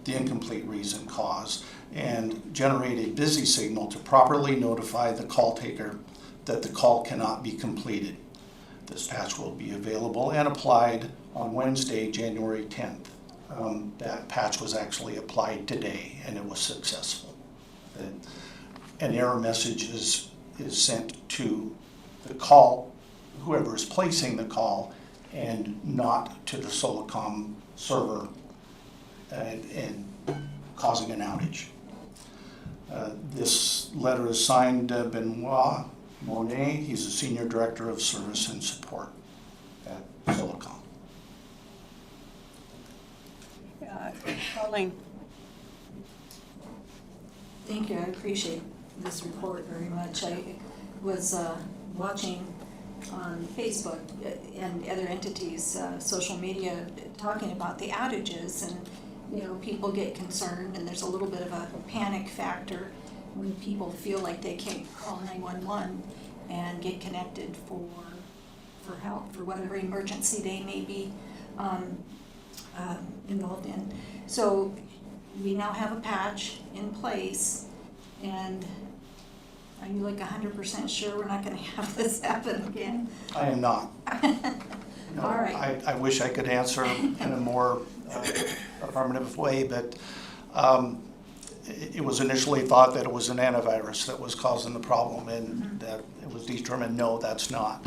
the incomplete reason cause and generate a busy signal to properly notify the call taker that the call cannot be completed. This patch will be available and applied on Wednesday, January 10th. That patch was actually applied today and it was successful. An error message is sent to the call, whoever is placing the call, and not to the Solacom server and causing an outage. This letter is signed Benoit Monet. He's the Senior Director of Service and Support at Solacom. Pauline? Thank you, I appreciate this report very much. I was watching on Facebook and other entities, social media, talking about the outages, and you know, people get concerned and there's a little bit of a panic factor when people feel like they can't call 911 and get connected for help, for whatever emergency they may be involved in. So we now have a patch in place, and are you like 100% sure we're not gonna have this happen again? I am not. No, All right. I wish I could answer in a more affirmative way, but it was initially thought that it was an antivirus that was causing the problem, and that it was determined, no, that's not.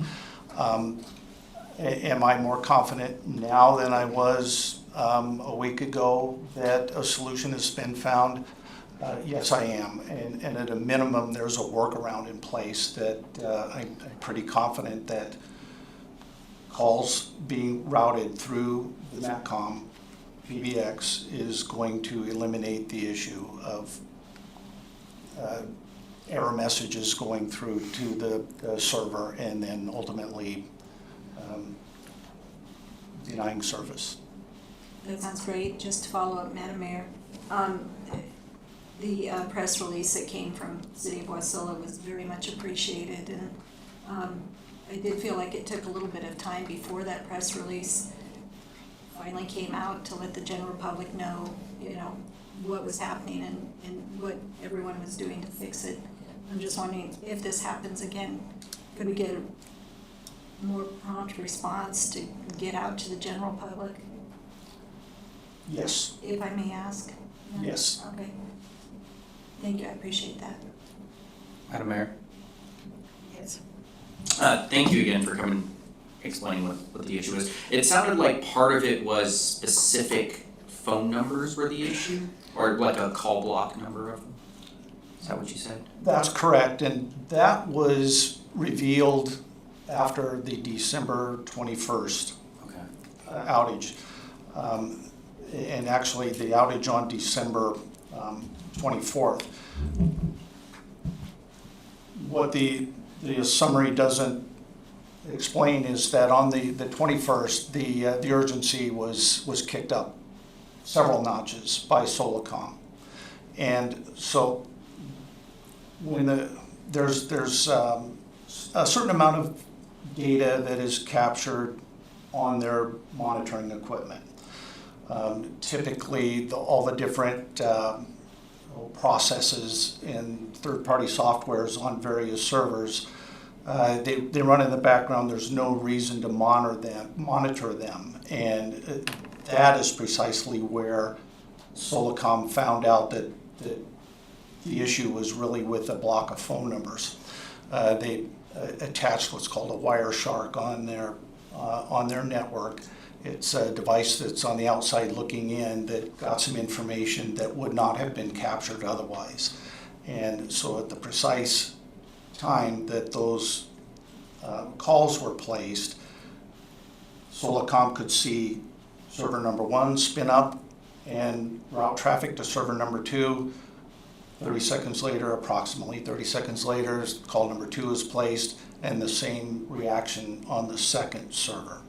Am I more confident now than I was a week ago that a solution has been found? Yes, I am, and at a minimum, there's a workaround in place that I'm pretty confident that calls being routed through the MATCOM PBX is going to eliminate the issue of error messages going through to the server and then ultimately denying service. That sounds great. Just to follow up, Madam Mayor, the press release that came from the City of Wasilla was very much appreciated, and I did feel like it took a little bit of time before that press release finally came out to let the general public know, you know, what was happening and what everyone was doing to fix it. I'm just wondering if this happens again, could we get a more prompt response to get out to the general public, Yes, if I may ask? Yeah? yes. Okay. Thank you, I appreciate that. Madam Mayor, Yes. thank you again for coming, explaining what the issue is. It sounded like part of it was specific phone numbers were the issue, or like a call block number of them? Is that what you said? That's correct, and that was revealed after the December 21st Okay. outage. And actually, the outage on December 24th. What the summary doesn't explain is that on the 21st, the urgency was kicked up several notches by Solacom. And so when there's a certain amount of data that is captured on their monitoring equipment. Typically, all the different processes and third-party softwares on various servers, they run in the background. There's no reason to monitor them, and that is precisely where Solacom found out that the issue was really with a block of phone numbers. They attached what's called a Wireshark on their network. It's a device that's on the outside looking in that got some information that would not have been captured otherwise. And so at the precise time that those calls were placed, Solacom could see server number 1 spin up and route traffic to server number 2. 30 seconds later, approximately 30 seconds later, call number 2 is placed, and the same reaction on the second server.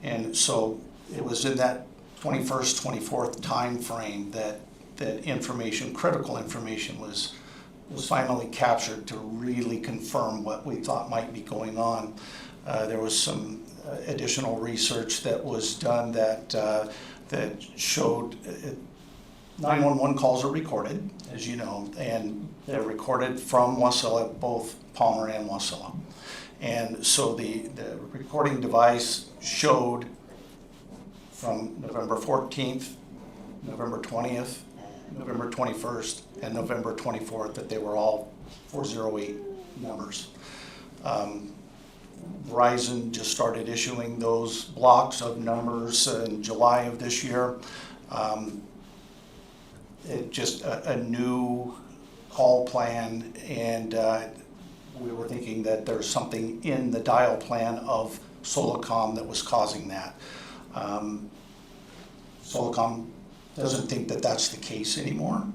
And so it was in that 21st, 24th timeframe that information, critical information was finally captured to really confirm what we thought might be going on. There was some additional research that was done that showed 911 calls are recorded, as you know, and they're recorded from Wasilla, both Palmer and Wasilla. And so the recording device showed from November 14th, November 20th, November 21st, and November 24th that they were all 408 numbers. Verizon just started issuing those blocks of numbers in July of this year. It just a new call plan, and we were thinking that there's something in the dial plan of Solacom that was causing that. Solacom doesn't think that that's the case anymore.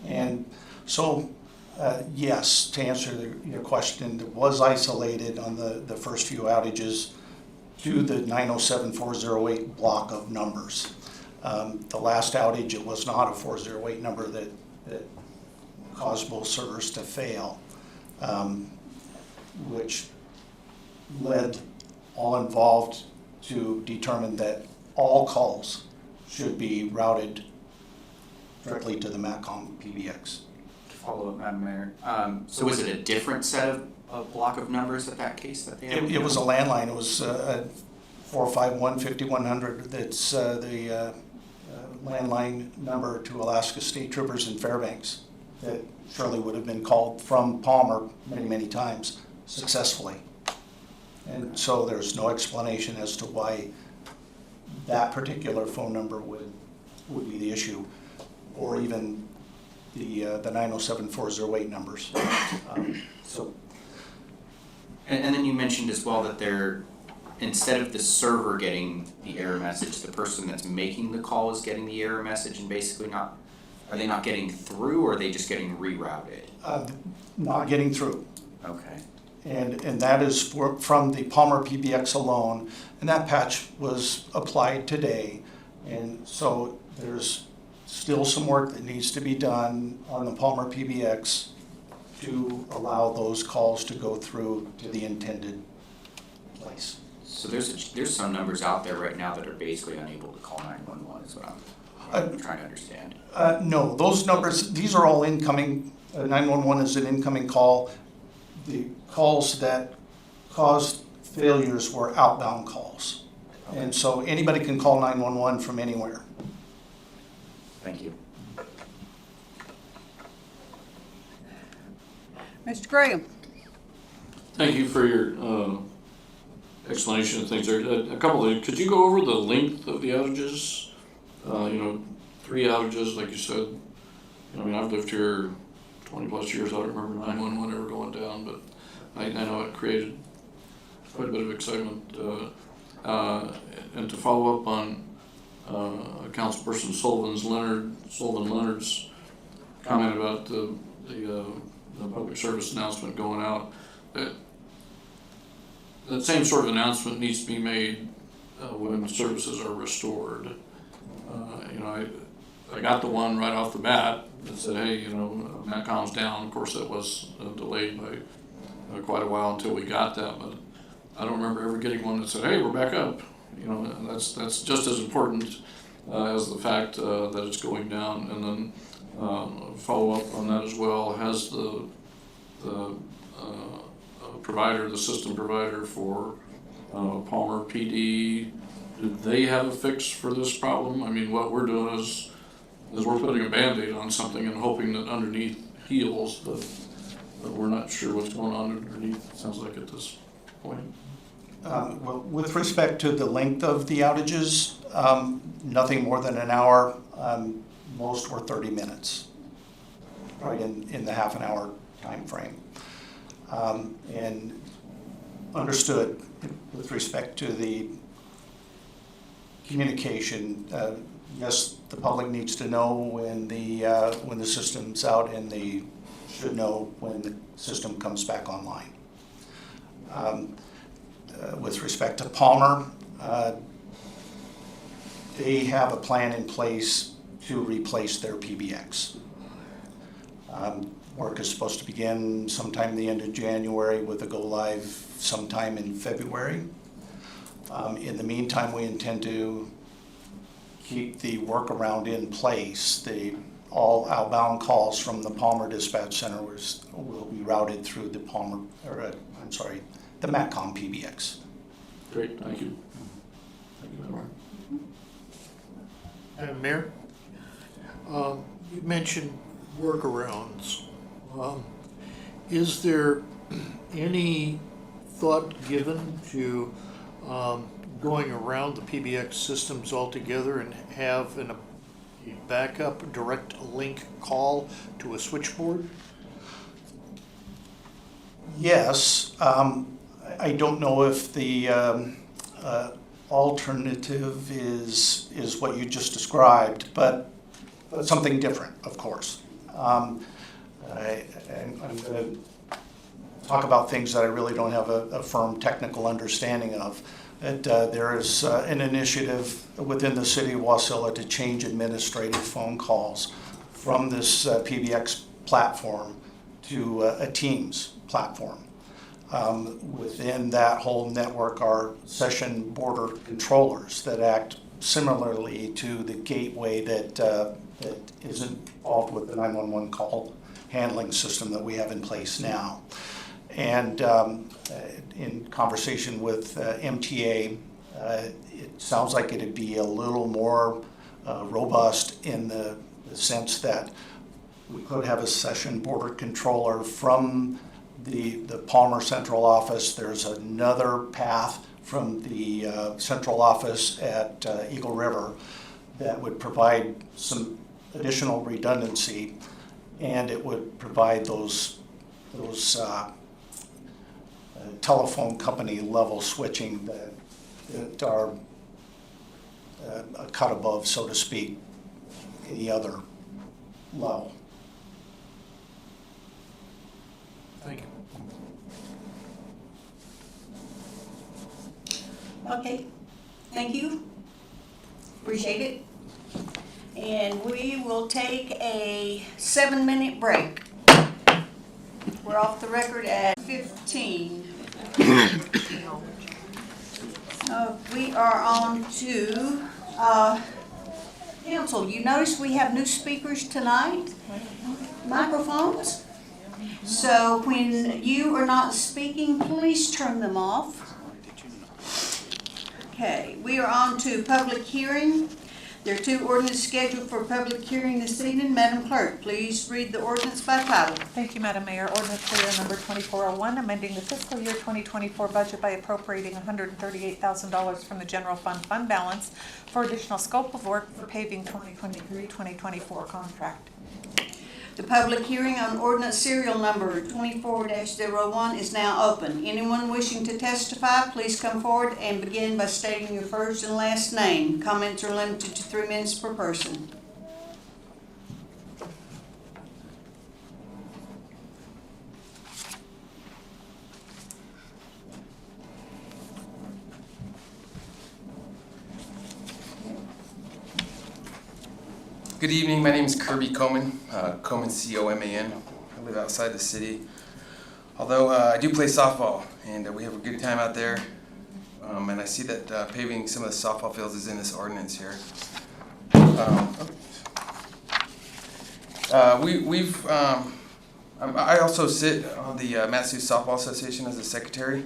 And so, yes, to answer your question, it was isolated on the first few outages to the 907-408 block of numbers. The last outage, it was not a 408 number that caused both servers to fail, which led all involved to determine that all calls should be routed directly to the MACCOM PBX. Follow up, Madam Mayor. So was it a different set of block of numbers at that case that they had? It was a landline. It was 451-5100. That's the landline number to Alaska State Troopers in Fairbanks that surely would have been called from Palmer many, many times successfully. And so there's no explanation as to why that particular phone number would be the issue, or even the 907-408 numbers. And then you mentioned as well that instead of the server getting the error message, the person that's making the call is getting the error message, and basically are they not getting through, or are they just getting rerouted? Not getting through. Okay. And that is from the Palmer PBX alone, and that patch was applied today. And so there's still some work that needs to be done on the Palmer PBX to allow those calls to go through to the intended place. So there's some numbers out there right now that are basically unable to call 911 is what I'm trying to understand. No, those numbers, these are all incoming. 911 is an incoming call. The calls that caused failures were outbound calls. And so anybody can call 911 from anywhere. Thank you. Mr. Graham? Thank you for your explanation of things there. A couple of, could you go over the length of the outages? 3 outages, like you said. I mean, I've lived here 20 plus years. I don't remember 911 ever going down, but I know it created quite a bit of excitement. And to follow up on Councilperson Sullivan Leonard's comment about the public service announcement going out, that same sort of announcement needs to be made when services are restored. I got the one right off the bat that said, hey, MACCOM's down. Of course, that was delayed by quite a while until we got that, but I don't remember ever getting one that said, hey, we're back up. That's just as important as the fact that it's going down. And then follow up on that as well. Has the provider, the system provider for Palmer PD, do they have a fix for this problem? I mean, what we're doing is we're putting a Band-Aid on something and hoping that underneath heals, but we're not sure what's going on underneath, it sounds like, at this point. Well, with respect to the length of the outages, nothing more than an hour. Most were 30 minutes, right in the half an hour time frame. And understood with respect to the communication. Yes, the public needs to know when the system's out, and they should know when the system comes back online. With respect to Palmer, they have a plan in place to replace their PBX. Work is supposed to begin sometime the end of January with a go live sometime in February. In the meantime, we intend to keep the workaround in place. All outbound calls from the Palmer Dispatch Center will be routed through the the MATCOM PBX. Great, thank you. Thank you, Member. Madam Mayor, you mentioned workarounds. Is there any thought given to going around the PBX systems altogether and have a backup direct link call to a switchboard? Yes, I don't know if the alternative is what you just described, but something different, of course. I'm going to talk about things that I really don't have a firm technical understanding of. There is an initiative within the city of Wasilla to change administrative phone calls from this PBX platform to a Teams platform. Within that whole network are session border controllers that act similarly to the gateway that is involved with the 911 call handling system that we have in place now. And in conversation with MTA, it sounds like it'd be a little more robust in the sense that we could have a session border controller from the Palmer Central Office. There's another path from the central office at Eagle River that would provide some additional redundancy, and it would provide those telephone company level switching that are a cut above, so to speak, any other level. Thank you. Okay, thank you. Appreciate it. And we will take a 7-minute break. We're off the record at 15. We are on to council. You notice we have new speakers tonight, microphones. So when you are not speaking, please turn them off. Okay, we are on to public hearing. There are 2 ordinances scheduled for public hearing this evening. Madam Clerk, please read the ordinance by title. Thank you, Madam Mayor. Ordinance Seri number 2401, amending the fiscal year 2024 budget by appropriating $138,000 from the general fund balance for additional scope of work for paving 2023-2024 contract. The public hearing on ordinance serial number 24-01 is now open. Anyone wishing to testify, please come forward and begin by stating your first and last name. Comments are limited to 3 minutes per person. Good evening, my name is Kirby Coman, Coman C-O-M-A-N. I live outside the city. Although I do play softball, and we have a good time out there. And I see that paving some of the softball fields is in this ordinance here. I also sit on the Massachusetts Softball Association as a secretary.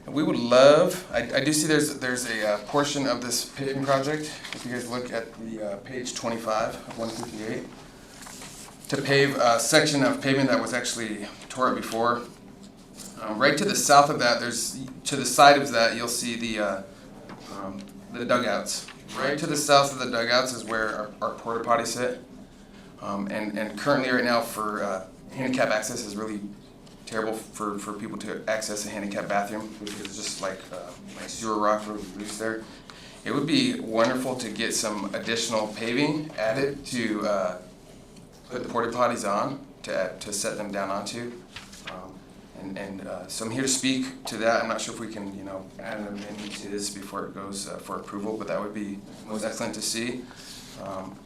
And we would love, I do see there's a portion of this paving project, if you guys look at the page 25 of 158, to pave a section of pavement that was actually tore up before. Right to the south of that, to the side of that, you'll see the dugouts. Right to the south of the dugouts is where our porta potties sit. And currently right now for handicap access is really terrible for people to access a handicap bathroom because it's just like sewer rock really loose there. It would be wonderful to get some additional paving added to put the porta potties on to set them down onto. So I'm here to speak to that. I'm not sure if we can, add an amendment to this before it goes for approval, but that would be most excellent to see.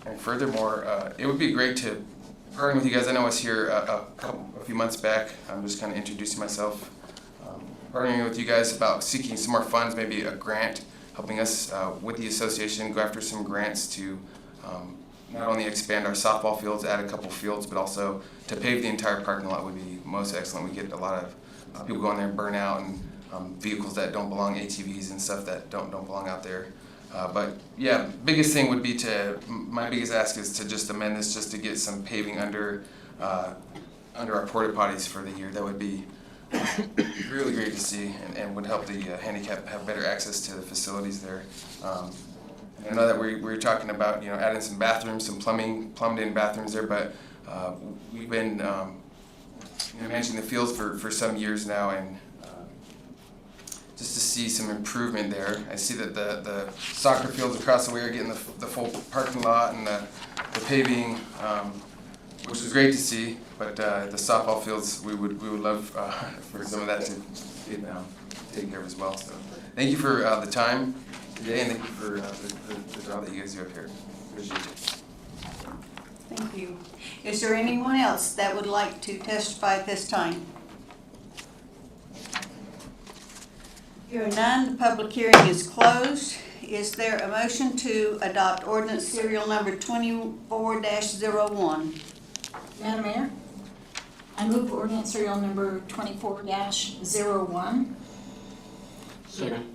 And furthermore, it would be great to partner with you guys. I know I was here a few months back. I'm just kind of introducing myself. Partnering with you guys about seeking some more funds, maybe a grant, helping us with the association go after some grants to not only expand our softball fields, add a couple fields, but also to pave the entire parking lot would be most excellent. We get a lot of people go in there and burn out, and vehicles that don't belong, ATVs and stuff that don't belong out there. But yeah, biggest thing would be my biggest ask is to just amend this just to get some paving under our porta potties for the year. That would be really great to see, and would help the handicapped have better access to the facilities there. And I know that we're talking about adding some bathrooms, some plumbed-in bathrooms there, but we've been managing the fields for some years now, and just to see some improvement there. I see that the soccer fields across the way are getting the full parking lot and the paving, which is great to see. But the softball fields, we would love for some of that to get taken care of as well. So thank you for the time today, and thank you for the job that you guys do up here. Appreciate it. Thank you. Is there anyone else that would like to testify at this time? Hearing none, the public hearing is closed. Is there a motion to adopt ordinance serial number 24-01? Madam Mayor, I move ordinance serial number 24-01. Second.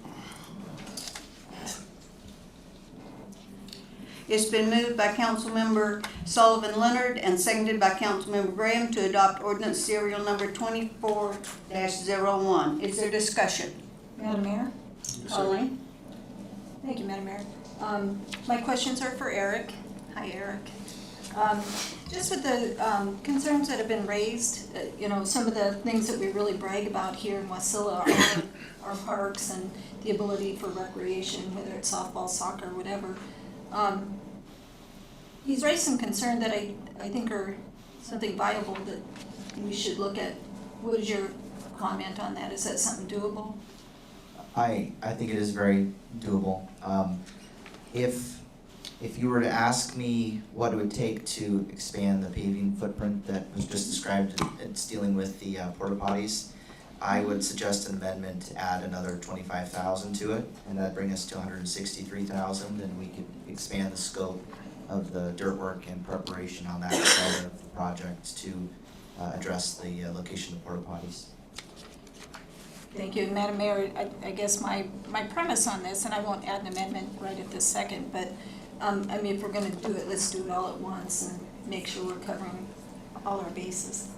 It's been moved by Councilmember Sullivan Leonard and seconded by Councilmember Graham to adopt ordinance serial number 24-01. Is there discussion? Madam Mayor? Colleen? Thank you, Madam Mayor. My questions are for Eric. Hi, Eric. Just with the concerns that have been raised, some of the things that we really brag about here in Wasilla are our parks and the ability for recreation, whether it's softball, soccer, whatever. He's raised some concern that I think are something viable that we should look at. What is your comment on that? Is that something doable? I think it is very doable. If you were to ask me what it would take to expand the paving footprint that was just described, it's dealing with the porta potties, I would suggest an amendment to add another 25,000 to it, and that'd bring us to 163,000, and we could expand the scope of the dirt work and preparation on that side of the project to address the location of porta potties. Thank you. Madam Mayor, I guess my premise on this, and I won't add an amendment right at this second, but if we're going to do it, let's do it all at once and make sure we're covering all our bases.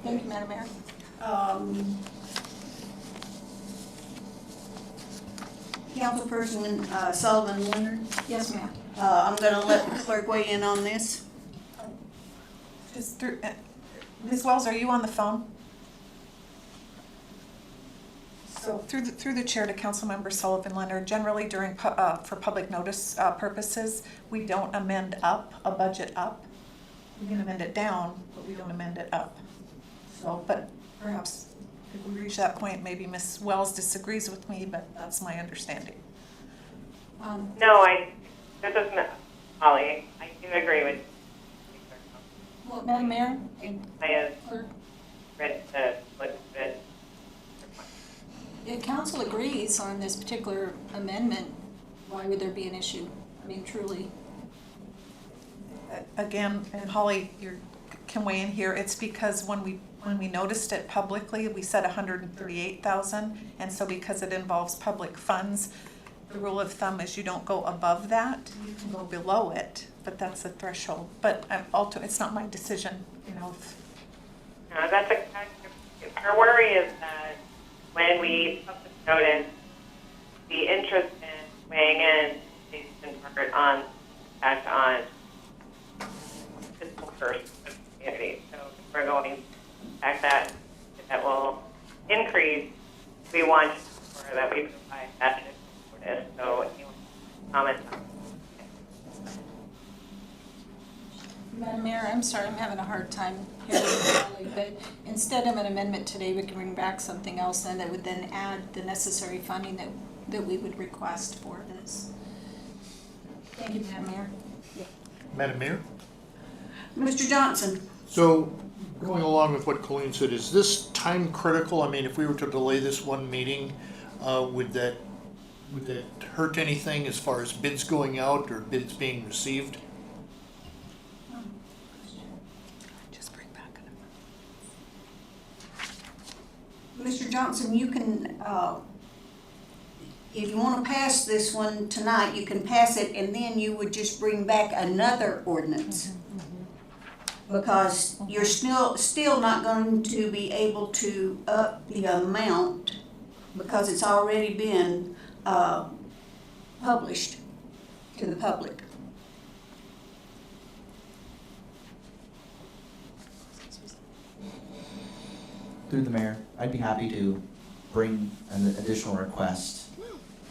Thank you, Madam Mayor. Councilperson Sullivan Leonard, Yes, ma'am. I'm going to let the clerk weigh in on this. Just through, Ms. Wells, are you on the phone? So through the chair to Councilmember Sullivan Leonard, generally during for public notice purposes, we don't amend up a budget up. We can amend it down, but we don't amend it up. So, but perhaps if we reach that point, maybe Ms. Wells disagrees with me, but that's my understanding. No, this isn't, Holly, I do agree with you. Well, Madam Mayor, I have read the bit. if council agrees on this particular amendment, why would there be an issue? Truly. Again, and Holly, you can weigh in here, it's because when we noticed it publicly, we said 138,000, and so because it involves public funds, the rule of thumb is you don't go above that, you can go below it, but that's the threshold. But it's not my decision, No, that's our worry is that when we publish notice, the interest in weighing in based in part on impact on physical first of the community. So if we're going to impact that will increase, we want to ensure that we provide that notice. So anyone comment on that? Madam Mayor, I'm sorry, I'm having a hard time hearing you, but instead of an amendment today, we can bring back something else then that would then add the necessary funding that we would request for this. Thank you, Madam Mayor. Madam Mayor? Mr. Johnson? So, going along with what Colleen said, is this time critical? I mean, if we were to delay this one meeting, would that hurt anything as far as bids going out or bids being received? Just bring back Mr. Johnson, you can, if you want to pass this one tonight, you can pass it, and then you would just bring back another ordinance. Because you're still not going to be able to up the amount, because it's already been published to the public. Through the mayor, I'd be happy to bring an additional request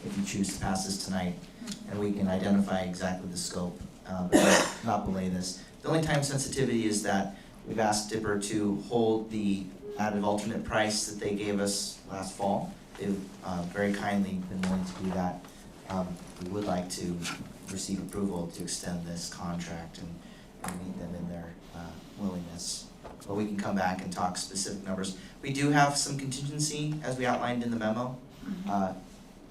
if you choose to pass this tonight, and we can identify exactly the scope, but not belay this. The only time sensitivity is that we've asked Dipper to hold the added alternate price that they gave us last fall. They've very kindly been willing to do that. We would like to receive approval to extend this contract and meet them in their willingness. But we can come back and talk specific numbers. We do have some contingency, as we outlined in the memo.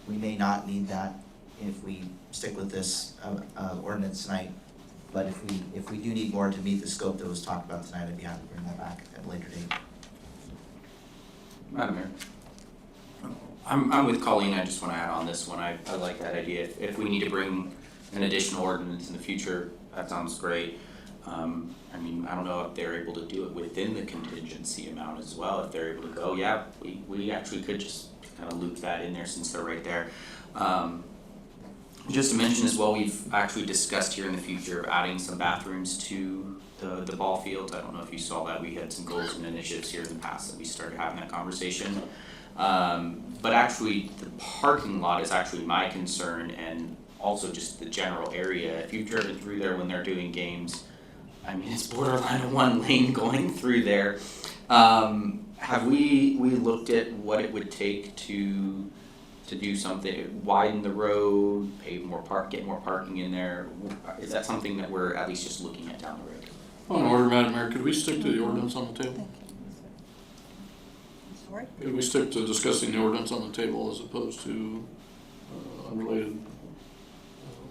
We may not need that if we stick with this ordinance tonight. But if we do need more to meet the scope that was talked about tonight, I'd be happy to bring that back at a later date. Madam Mayor. I'm with Colleen, I just want to add on this one, I like that idea. If we need to bring an additional ordinance in the future, that sounds great. I mean, I don't know if they're able to do it within the contingency amount as well, if they're able to go, yeah, we actually could just kind of loop that in there since they're right there. Just to mention as well, we've actually discussed here in the future of adding some bathrooms to the ball fields. I don't know if you saw that, we had some goals and initiatives here in the past that we started having that conversation. But actually, the parking lot is actually my concern, and also just the general area. If you've driven through there when they're doing games, I mean, it's borderline a one lane going through there. Have we looked at what it would take to do something, widen the road, pave more get more parking in there? Is that something that we're at least just looking at down the road? On order, Madam Mayor, could we stick to the ordinance on the table? Sorry? Could we stick to discussing the ordinance on the table as opposed to unrelated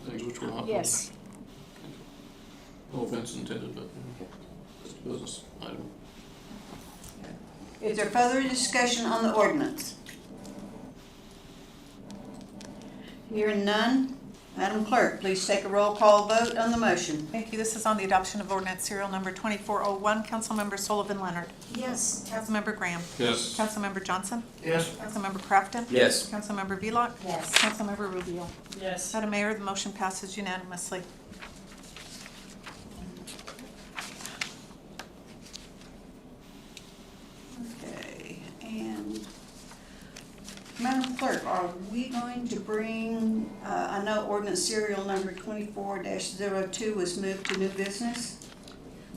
things which we're not? Yes. No offense intended, but just a business item. Is there further discussion on the ordinance? Hearing none, Madam Clerk, please take a roll call vote on the motion. Thank you. This is on the adoption of ordinance serial number 2401. Councilmember Sullivan Leonard. Yes. Councilmember Graham. Yes. Councilmember Johnson. Yes. Councilmember Crafton. Yes. Councilmember Velock. Yes. Councilmember Rubio. Yes. Madam Mayor, the motion passes unanimously. Okay, and Madam Clerk, are we going to bring, I know ordinance serial number 24-02 was moved to new business?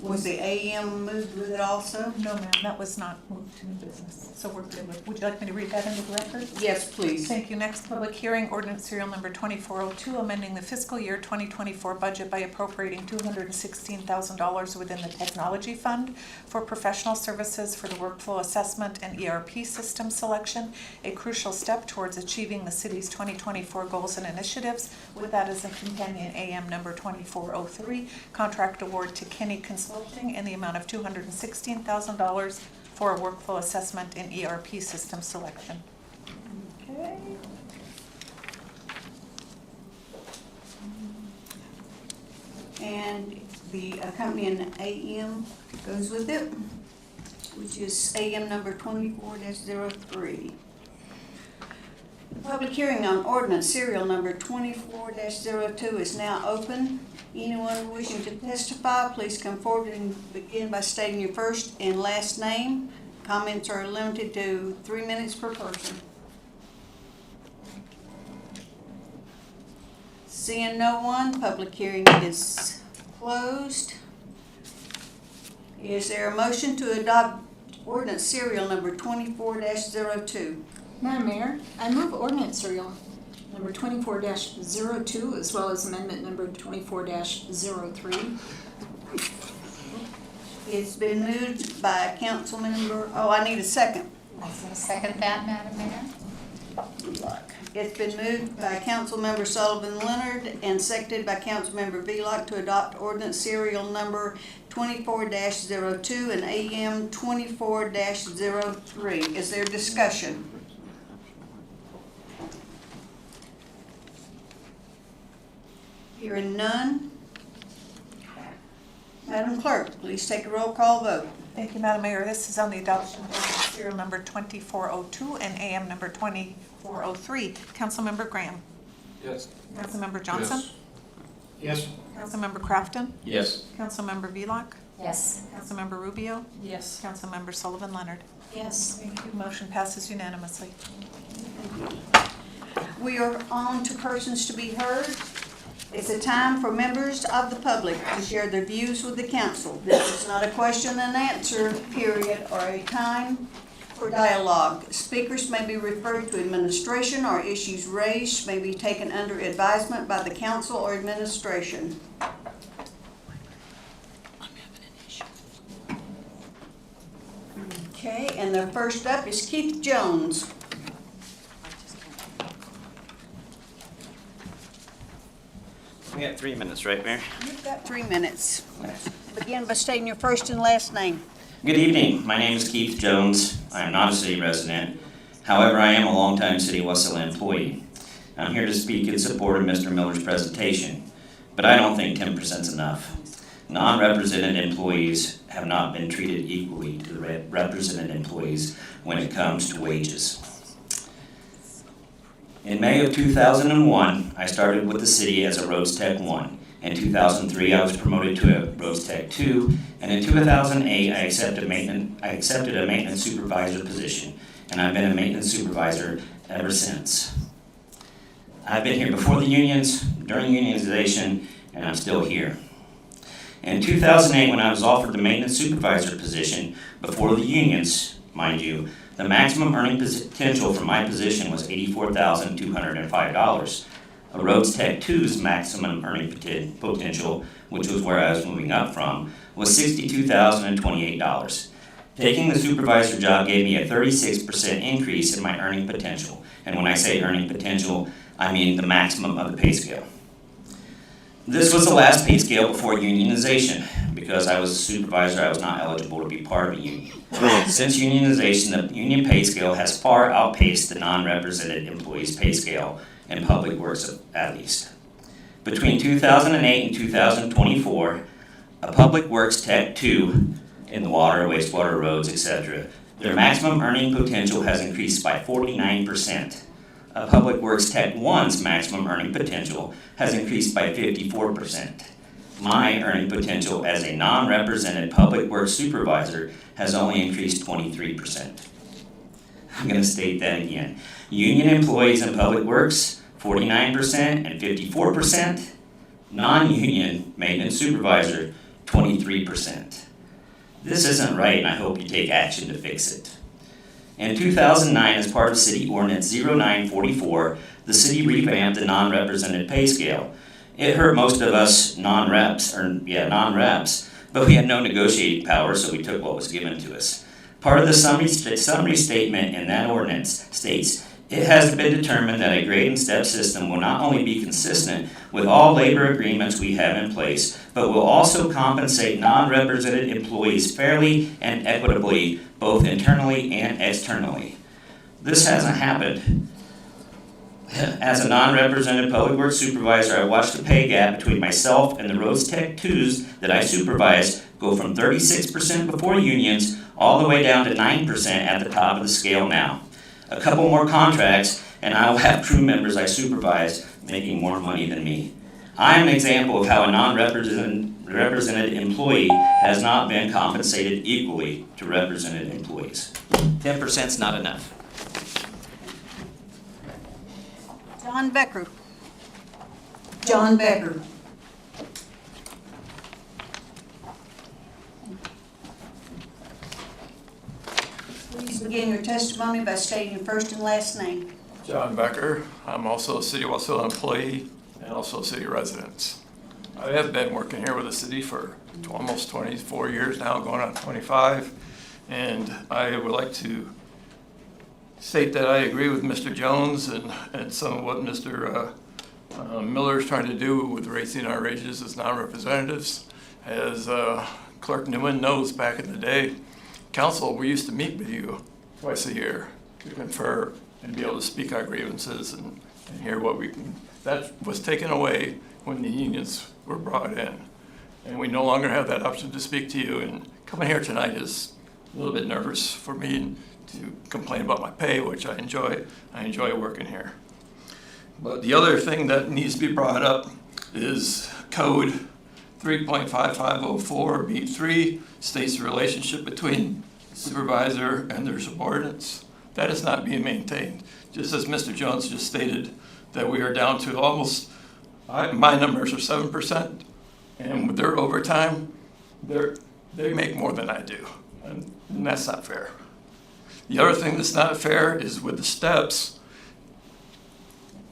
Was the AM moved with it also? No, ma'am, that was not moved to new business, so we're good with. Would you like me to read that into the record? Yes, please. Thank you. Next public hearing, ordinance serial number 2402, amending the fiscal year 2024 budget by appropriating $216,000 within the technology fund for professional services for the workflow assessment and ERP system selection, a crucial step towards achieving the city's 2024 goals and initiatives. With that as a companion, AM number 2403, contract award to Kenny Consulting in the amount of $216,000 for a workflow assessment and ERP system selection. Okay. And the accompanying AM goes with it, which is AM number 24-03. The public hearing on ordinance serial number 24-02 is now open. Anyone wishing to testify, please come forward and begin by stating your first and last name. Comments are limited to 3 minutes per person. Seeing no one, public hearing is closed. Is there a motion to adopt ordinance serial number 24-02? Madam Mayor, I move ordinance serial number 24-02 as well as amendment number 24-03. It's been moved by Councilmember, I need a second. I second that, Madam Mayor. It's been moved by Councilmember Sullivan Leonard and seconded by Councilmember Velock to adopt ordinance serial number 24-02 and AM 24-03. Is there discussion? Hearing none. Madam Clerk, please take a roll call vote. Thank you, Madam Mayor. This is on the adoption of ordinance serial number 2402 and AM number 2403. Councilmember Graham. Yes. Councilmember Johnson. Yes. Councilmember Crafton. Yes. Councilmember Velock. Yes. Councilmember Rubio. Yes. Councilmember Sullivan Leonard. Yes. Thank you. Motion passes unanimously. We are on to persons to be heard. It's a time for members of the public to share their views with the council. This is not a question and answer period or a time for dialogue. Speakers may be referred to administration, or issues raised may be taken under advisement by the council or administration. Okay, and the first up is Keith Jones. We got 3 minutes, right, Mayor? You've got 3 minutes. Begin by stating your first and last name. Good evening. My name is Keith Jones. I am not a city resident. However, I am a longtime City of Wasilla employee. I'm here to speak in support of Mr. Miller's presentation, but I don't think 10% is enough. Non-represented employees have not been treated equally to the represented employees when it comes to wages. In May of 2001, I started with the city as a Roads Tech 1. In 2003, I was promoted to a Roads Tech 2, and in 2008, I accepted a maintenance supervisor position, and I've been a maintenance supervisor ever since. I've been here before the unions, during unionization, and I'm still here. In 2008, when I was offered the maintenance supervisor position before the unions, mind you, the maximum earning potential for my position was $84,205. A Roads Tech 2's maximum earning potential, which was where I was moving up from, was $62,028. Taking the supervisor job gave me a 36% increase in my earning potential. And when I say earning potential, I mean the maximum of the pay scale. This was the last pay scale before unionization. Because I was a supervisor, I was not eligible to be part of a union. Since unionization, the union pay scale has far outpaced the non-represented employees' pay scale in public works at least. Between 2008 and 2024, a Public Works Tech 2 in the water, wastewater, roads, etc., their maximum earning potential has increased by 49%. A Public Works Tech 1's maximum earning potential has increased by 54%. My earning potential as a non-represented public works supervisor has only increased 23%. I'm going to state that again. Union employees in public works, 49% and 54%. Non-union maintenance supervisor, 23%. This isn't right, and I hope you take action to fix it. In 2009, as part of City Ordinance 0944, the city revamped the non-represented pay scale. It hurt most of us non-reps, but we had no negotiating power, so we took what was given to us. Part of the summary statement in that ordinance states, it has been determined that a grade and step system will not only be consistent with all labor agreements we have in place, but will also compensate non-represented employees fairly and equitably, both internally and externally. This hasn't happened. As a non-represented public works supervisor, I watched the pay gap between myself and the Roads Tech 2s that I supervised go from 36% before unions all the way down to 9% at the top of the scale now. A couple more contracts, and I will have crew members I supervise making more money than me. I am an example of how a non-represented employee has not been compensated equally to represented employees. 10% is not enough. John Becker. John Becker. please begin your testimony by stating your first and last name? John Becker. I'm also a City of Wasilla employee and also a city resident. I have been working here with the city for almost 24 years now, going on 25. And I would like to state that I agree with Mr. Jones and some of what Mr. Miller is trying to do with raising our wages as non-representatives. As Clerk Newman knows, back in the day, council, we used to meet with you twice a year to confer and be able to speak our grievances and hear what we can. That was taken away when the unions were brought in. And we no longer have that option to speak to you. And coming here tonight is a little bit nervous for me to complain about my pay, which I enjoy. I enjoy working here. But the other thing that needs to be brought up is Code 3.5504B3 states the relationship between the supervisor and their subordinates. That is not being maintained. Just as Mr. Jones just stated, that we are down to almost, my numbers are 7%, and with their overtime, they make more than I do, and that's not fair. The other thing that's not fair is with the steps,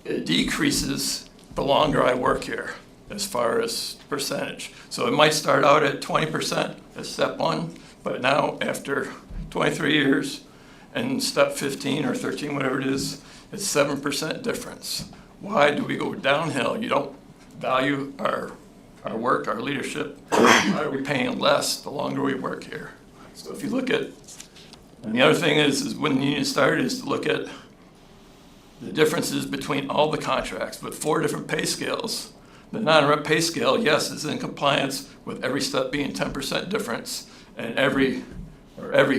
it decreases the longer I work here as far as percentage. So it might start out at 20% as step 1, but now after 23 years and step 15 or 13, whatever it is, it's 7% difference. Why do we go downhill? You don't value our work, our leadership. Why are we paying less the longer we work here? So if you look at, and the other thing is when the union started is to look at the differences between all the contracts with 4 different pay scales. The non-rep pay scale, yes, is in compliance with every step being 10% difference and every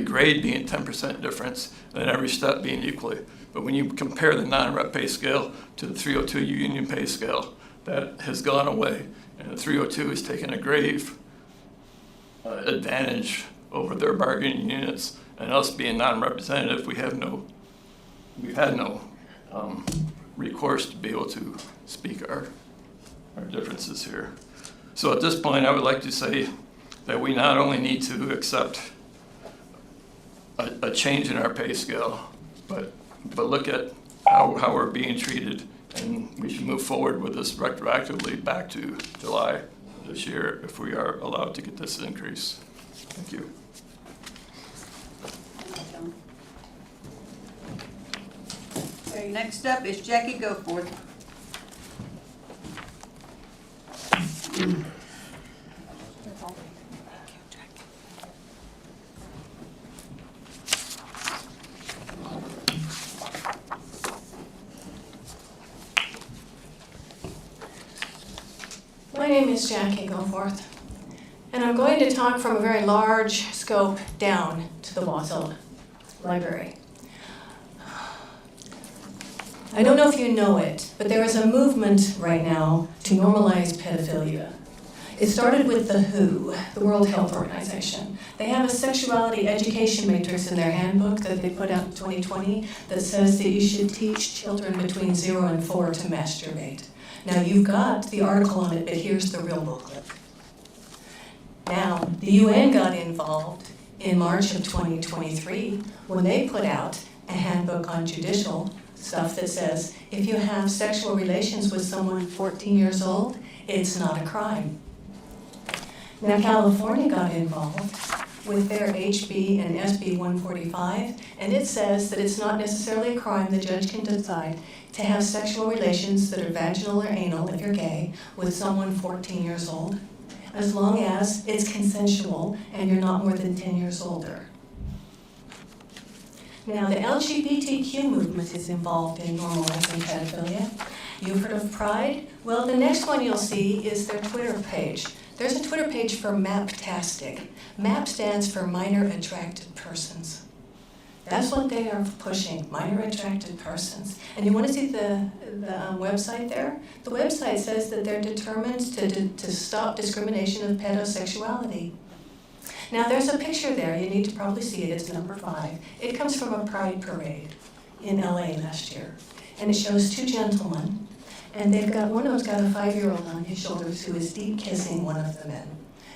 grade being 10% difference and every step being equally. But when you compare the non-rep pay scale to the 302 union pay scale, that has gone away. And the 302 has taken a grave advantage over their bargaining units. And us being non-representative, we've had no recourse to be able to speak our differences here. So at this point, I would like to say that we not only need to accept a change in our pay scale, but look at how we're being treated, and we should move forward with this retroactively back to July this year if we are allowed to get this increase. Thank you. Okay, next up is Jackie Goforth. My name is Jackie Goforth, and I'm going to talk from a very large scope down to the Wasilla Library. I don't know if you know it, but there is a movement right now to normalize pedophilia. It started with the WHO, the World Health Organization. They have a sexuality education matrix in their handbook that they put out in 2020 that says that you should teach children between 0 and 4 to masturbate. Now, you've got the article on it, but here's the real booklet. Now, the UN got involved in March of 2023 when they put out a handbook on judicial stuff that says if you have sexual relations with someone 14 years old, it's not a crime. Now, California got involved with their HB and SB 145, and it says that it's not necessarily a crime. The judge can decide to have sexual relations that are vaginal or anal, if you're gay, with someone 14 years old, as long as it's consensual and you're not more than 10 years older. Now, the LGBTQ movement is involved in normalizing pedophilia. You've heard of Pride? Well, the next one you'll see is their Twitter page. There's a Twitter page for MAPtastic. MAP stands for Minor Attracted Persons. That's what they are pushing, minor attracted persons. And you want to see the website there? The website says that they're determined to stop discrimination of pedosexuality. Now, there's a picture there. You need to probably see it. It's number 5. It comes from a Pride parade in LA last year. And it shows 2 gentlemen. And they've got, one of them's got a 5-year-old on his shoulders who is deep kissing one of the men.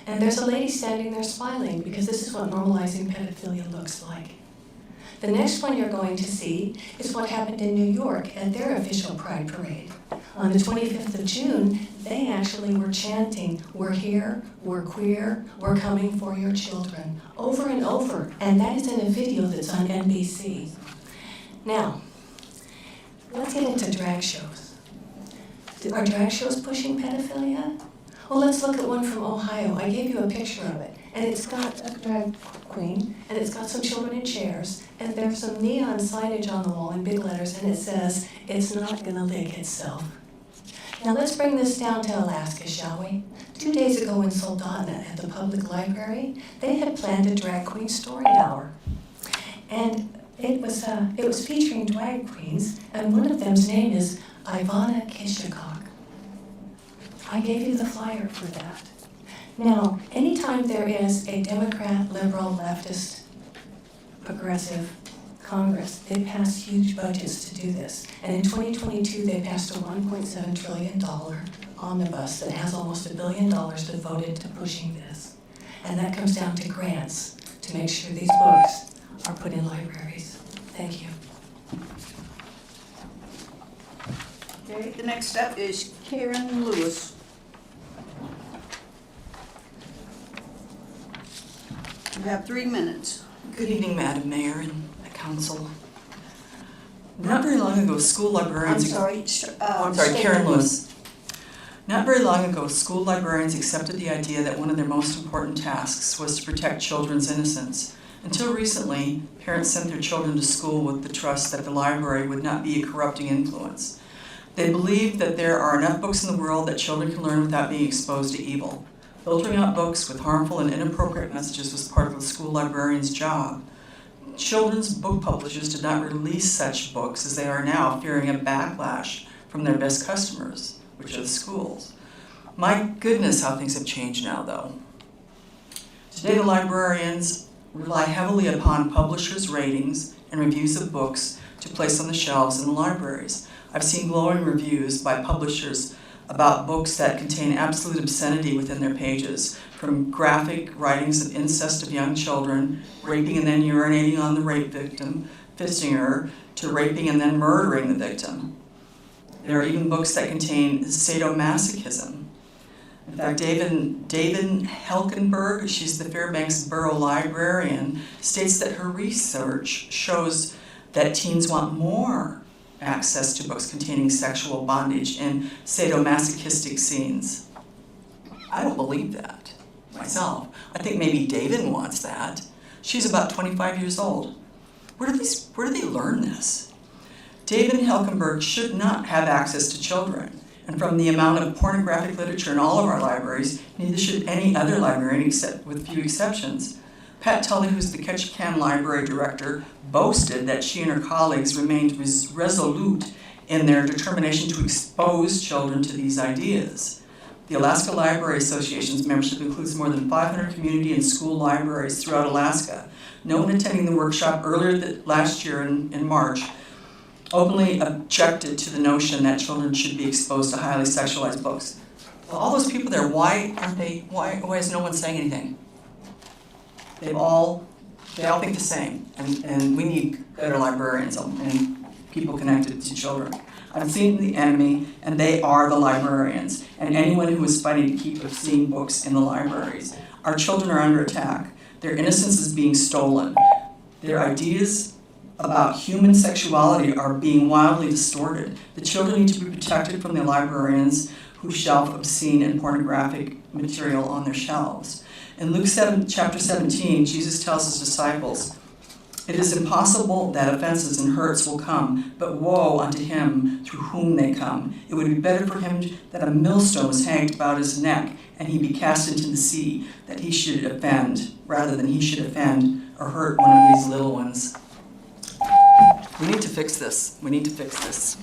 And there's a lady standing there smiling because this is what normalizing pedophilia looks like. The next one you're going to see is what happened in New York at their official Pride Parade. On the 25th of June, they actually were chanting, "We're here, we're queer, we're coming for your children," over and over. And that is in a video that's on NBC. Now, let's get into drag shows. Are drag shows pushing pedophilia? Well, let's look at one from Ohio. I gave you a picture of it. And it's got a drag queen, and it's got some children in chairs, and there's some neon signage on the wall in big letters, and it says, "It's not gonna lick itself." Now let's bring this down to Alaska, shall we? 2 days ago in Soldotna at the public library, they had planned a drag queen story hour. And it was featuring drag queens, and one of them's name is Ivana Kishikok. I gave you the flyer for that. Now, anytime there is a Democrat, liberal, leftist, progressive Congress, they pass huge budgets to do this. And in 2022, they passed a $1.7 trillion omnibus that has almost $1 billion devoted to pushing this. And that comes down to grants to make sure these books are put in libraries. Thank you. Okay, the next up is Karen Lewis. You have 3 minutes. Good evening, Madam Mayor and Council. Not very long ago, school librarians... I'm sorry, Karen Lewis. Not very long ago, school librarians accepted the idea that one of their most important tasks was to protect children's innocence. Until recently, parents sent their children to school with the trust that the library would not be a corrupting influence. They believed that there are enough books in the world that children can learn without being exposed to evil. Filtering out books with harmful and inappropriate messages was part of the school librarian's job. Children's book publishers did not release such books as they are now, fearing a backlash from their best customers, which are the schools. My goodness, how things have changed now, though. Today, the librarians rely heavily upon publishers' ratings and reviews of books to place on the shelves in the libraries. I've seen glowing reviews by publishers about books that contain absolute obscenity within their pages, from graphic writings of incest of young children, raping and then urinating on the rape victim, fisting her, to raping and then murdering the victim. There are even books that contain sadomasochism. In fact, David Helkenberg, she's the Fairbanks Borough librarian, states that her research shows that teens want more access to books containing sexual bondage and sadomasochistic scenes. I don't believe that myself. I think maybe David wants that. She's about 25 years old. Where do they learn this? David Helkenberg should not have access to children. And from the amount of pornographic literature in all of our libraries, neither should any other librarian, except with few exceptions. Pat Tully, who's the Ketchikan Library Director, boasted that she and her colleagues remained resolute in their determination to expose children to these ideas. The Alaska Library Association's membership includes more than 500 community and school libraries throughout Alaska. No one attending the workshop earlier last year in March openly objected to the notion that children should be exposed to highly sexualized books. Well, all those people there, why is no one saying anything? They all think the same, and we need better librarians and people connected to children. I've seen the enemy, and they are the librarians, and anyone who is fighting to keep obscene books in the libraries. Our children are under attack. Their innocence is being stolen. Their ideas about human sexuality are being wildly distorted. The children need to be protected from the librarians who shelf obscene and pornographic material on their shelves. In Luke 7, chapter 17, Jesus tells his disciples, "It is impossible that offenses and hurts will come, but woe unto him through whom they come. It would be better for him that a millstone was hanged about his neck and he be cast into the sea, that he should offend, rather than he should offend or hurt one of these little ones." We need to fix this. We need to fix this.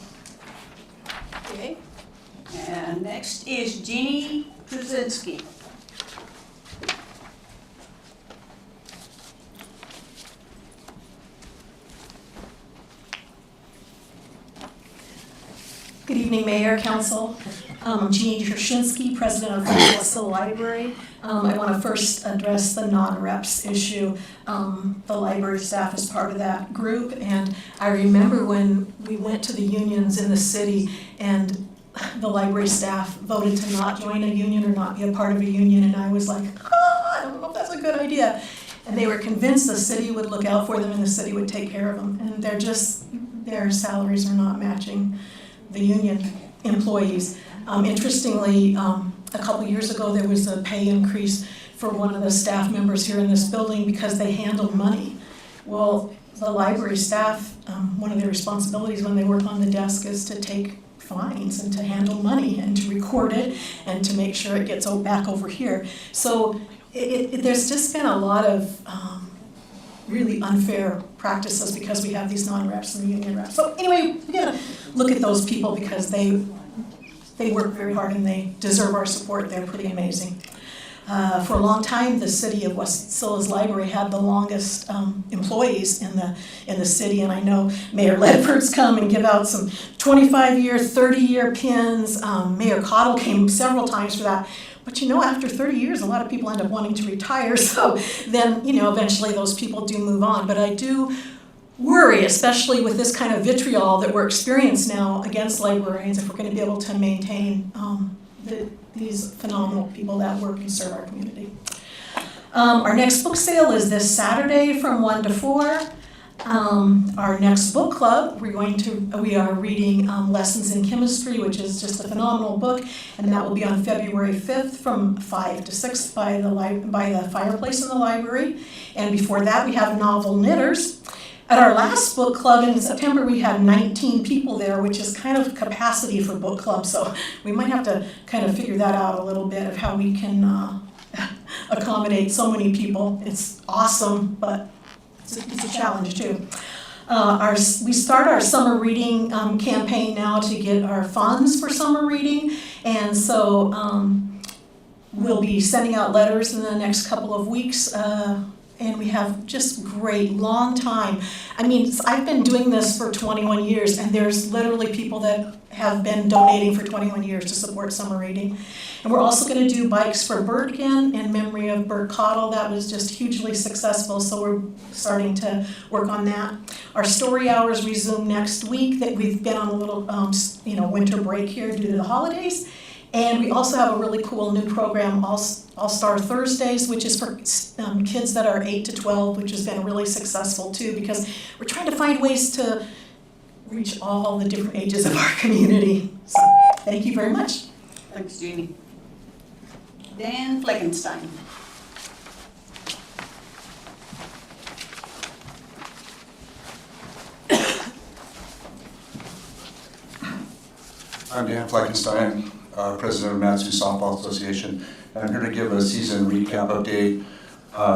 Okay. And next is Jeannie Kuzinski. Good evening, Mayor, Council. Jean Kershinsky, president of the Wasilla Library. I want to first address the non-reps issue. The library staff is part of that group, and I remember when we went to the unions in the city and the library staff voted to not join a union or not be a part of a union, and I was like, I don't know if that's a good idea. And they were convinced the city would look out for them and the city would take care of them. And their salaries are not matching the union employees. Interestingly, a couple years ago, there was a pay increase for one of the staff members here in this building because they handled money. Well, the library staff, one of their responsibilities when they work on the desk is to take fines and to handle money and to record it and to make sure it gets back over here. So there's just been a lot of really unfair practices because we have these non-reps and the union reps. So anyway, we gotta look at those people because they work very hard and they deserve our support. They're pretty amazing. For a long time, the city of Wasilla's library had the longest employees in the city, and I know Mayor Ledford's come and give out some 25-year, 30-year pins. Mayor Cottle came several times for that. But after 30 years, a lot of people end up wanting to retire, so then, eventually those people do move on. But I do worry, especially with this kind of vitriol that we're experiencing now against librarians, if we're going to be able to maintain these phenomenal people that work and serve our community. Our next book sale is this Saturday from 1 to 4. Our next book club, we are reading Lessons in Chemistry, which is just a phenomenal book, and that will be on February 5th from 5 to 6 by the fireplace in the library. And before that, we have Novel Knitters. At our last book club in September, we had 19 people there, which is kind of capacity for book club, so we might have to kind of figure that out a little bit of how we can accommodate so many people. It's awesome, but it's a challenge too. We start our summer reading campaign now to get our funds for summer reading, and so we'll be sending out letters in the next couple of weeks. And we have just great, long time. I mean, I've been doing this for 21 years, and there's literally people that have been donating for 21 years to support summer reading. And we're also going to do Bikes for Bert again in memory of Bert Cottle. That was just hugely successful, so we're starting to work on that. Our story hours resume next week. That we've been on a little winter break here due to the holidays. And we also have a really cool new program, All-Star Thursdays, which is for kids that are 8 to 12, which has been really successful too, because we're trying to find ways to reach all the different ages of our community. So, thank you very much. Thanks, Jeannie. Dan Fleckenstein. I'm Dan Fleckenstein, President of Matsu Softball Association. And I'm here to give a season recap update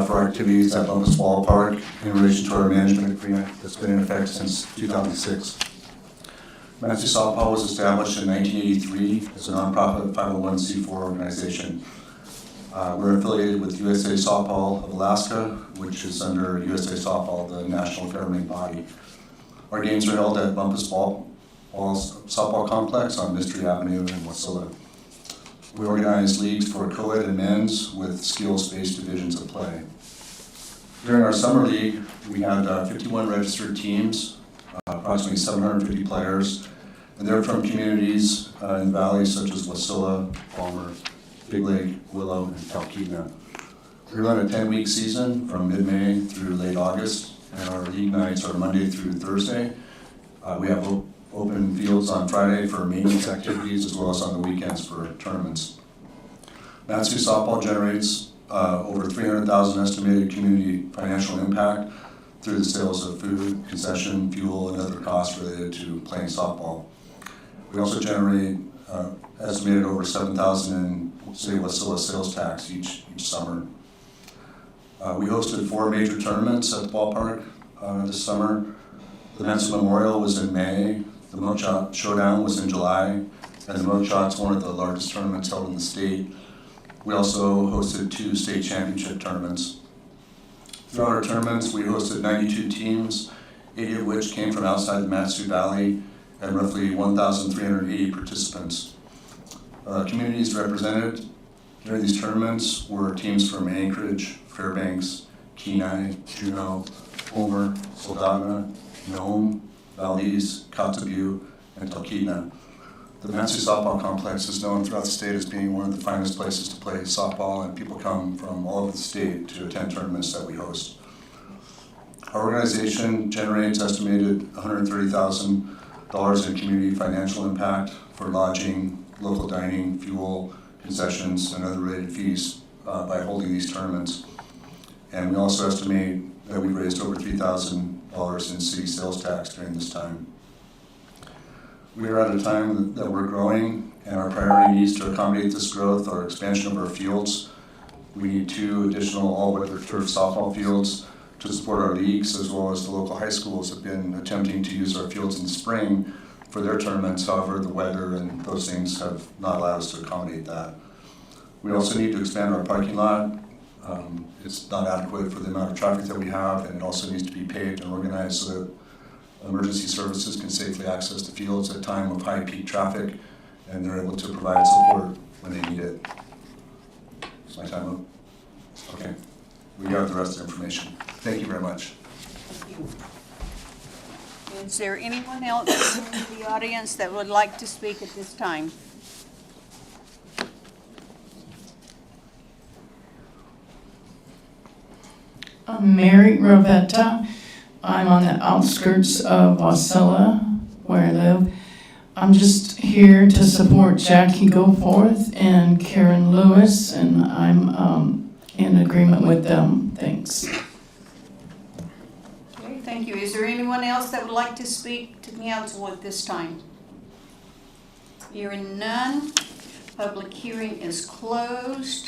for our activities at Bumpus Ballpark in relation to our management agreement that's been in effect since 2006. Matsu Softball was established in 1983 as a nonprofit 501c4 organization. We're affiliated with USA Softball of Alaska, which is under USA Softball, the national governing body. Our games are held at Bumpus Softball Complex on Mystery Avenue in Wasilla. We organize leagues for co-ed and men's with skills-based divisions of play. During our summer league, we had 51 registered teams, approximately 750 players, and they're from communities in valleys such as Wasilla, Palmer, Big Lake, Willow, and Talkeetna. We run a 10-week season from mid-May through late August, and our league nights are Monday through Thursday. We have open fields on Friday for maintenance activities as well as on the weekends for tournaments. Matsu Softball generates over $300,000 estimated community financial impact through the sales of food, concession, fuel, and other costs related to playing softball. We also generate estimated over $7,000 in City of Wasilla sales tax each summer. We hosted 4 major tournaments at the ballpark this summer. The Matsu Memorial was in May. The Milk Shot Showdown was in July, and the Milk Shot's one of the largest tournaments held in the state. We also hosted 2 state championship tournaments. Throughout our tournaments, we hosted 92 teams, 80 of which came from outside the Matsu Valley, and roughly 1,380 participants. Communities represented during these tournaments were teams from Anchorage, Fairbanks, Kenai, Juneau, Homer, Soldotna, Nome, Valdez, Kotzebue, and Talkeetna. The Matsu softball complex is known throughout the state as being one of the finest places to play softball, and people come from all over the state to attend tournaments that we host. Our organization generates estimated $130,000 in community financial impact for lodging, local dining, fuel, concessions, and other related fees by holding these tournaments. And we also estimate that we raised over $3,000 in city sales tax during this time. We are at a time that we're growing, and our priority needs to accommodate this growth are expansion of our fields. We need 2 additional all-weather turf softball fields to support our leagues, as well as the local high schools have been attempting to use our fields in the spring for their tournaments. However, the weather and those things have not allowed us to accommodate that. We also need to expand our parking lot. It's not adequate for the amount of traffic that we have, and it also needs to be paved and organized so that emergency services can safely access the fields at a time of high peak traffic, and they're able to provide support when they need it. Is my time up? Okay. We got the rest of the information. Thank you very much. Thank you. Is there anyone else in the audience that would like to speak at this time? I'm Mary Rovetta. I'm on the outskirts of Wasilla, where I live. I'm just here to support Jackie Goforth and Karen Lewis, and I'm in agreement with them. Thanks. Okay, thank you. Is there anyone else that would like to speak to council at this time? Hearing none, public hearing is closed.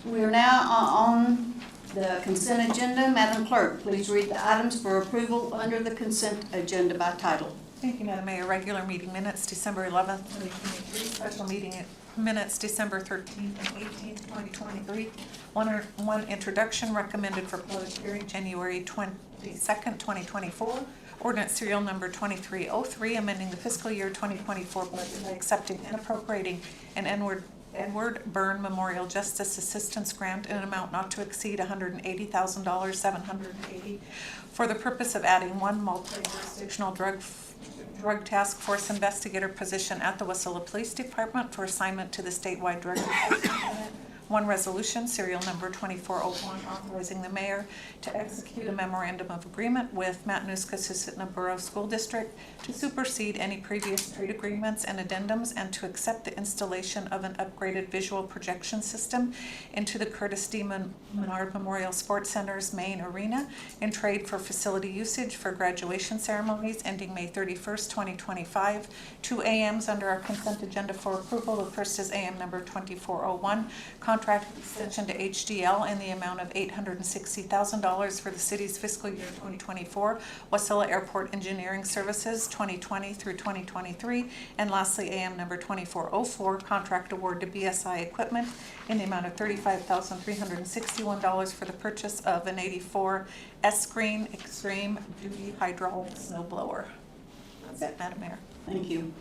We are now on the consent agenda. Madam Clerk, please read the items for approval under the consent agenda by title. Thank you, Madam Mayor. Regular meeting minutes, December 11th, 2023. Special meeting minutes, December 13th and 18th, 2023. One introduction recommended for public hearing, January 22nd, 2024. Ordinance serial number 2303, amending the fiscal year 2024 budget by accepting and appropriating an Edward Byrne Memorial Justice Assistance Grant in an amount not to exceed $180,780 for the purpose of adding 1 multi-jurisdictional drug task force investigator position at the Wasilla Police Department for assignment to the statewide drug enforcement unit. 1 resolution, serial number 2401, authorizing the mayor to execute a memorandum of agreement with Matanuska-Susitna Borough School District to supersede any previous trade agreements and addendums and to accept the installation of an upgraded visual projection system into the Curtis D. Menard Memorial Sports Center's main arena in trade for facility usage for graduation ceremonies ending May 31st, 2025. 2 AMs under our consent agenda for approval. The first is AM number 2401, contract extension to HDL in the amount of $860,000 for the city's fiscal year 2024 Wasilla Airport Engineering Services 2020 through 2023. And lastly, AM number 2404, contract award to BSI Equipment in the amount of $35,361 for the purchase of an 84 S-Screen Extreme Duty Hydraulic Snow Blower. That's it, Madam Mayor. Thank you.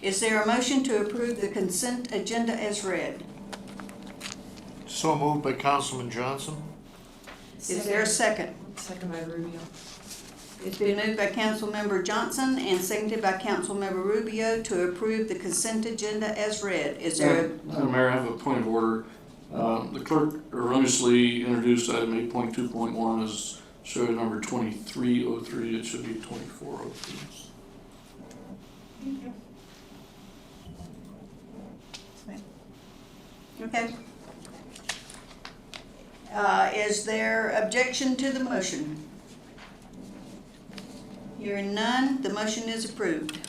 Is there a motion to approve the consent agenda as read? So moved by Councilman Johnson. Is there a second? Second by Rubio. It's been moved by Councilmember Johnson and seconded by Councilmember Rubio to approve the consent agenda as read. Is there Madam Mayor, I have a point of order. The clerk erroneously introduced item 8.2.1 as show number 2303. It should be 2403. okay? Is there objection to the motion? Hearing none, the motion is approved.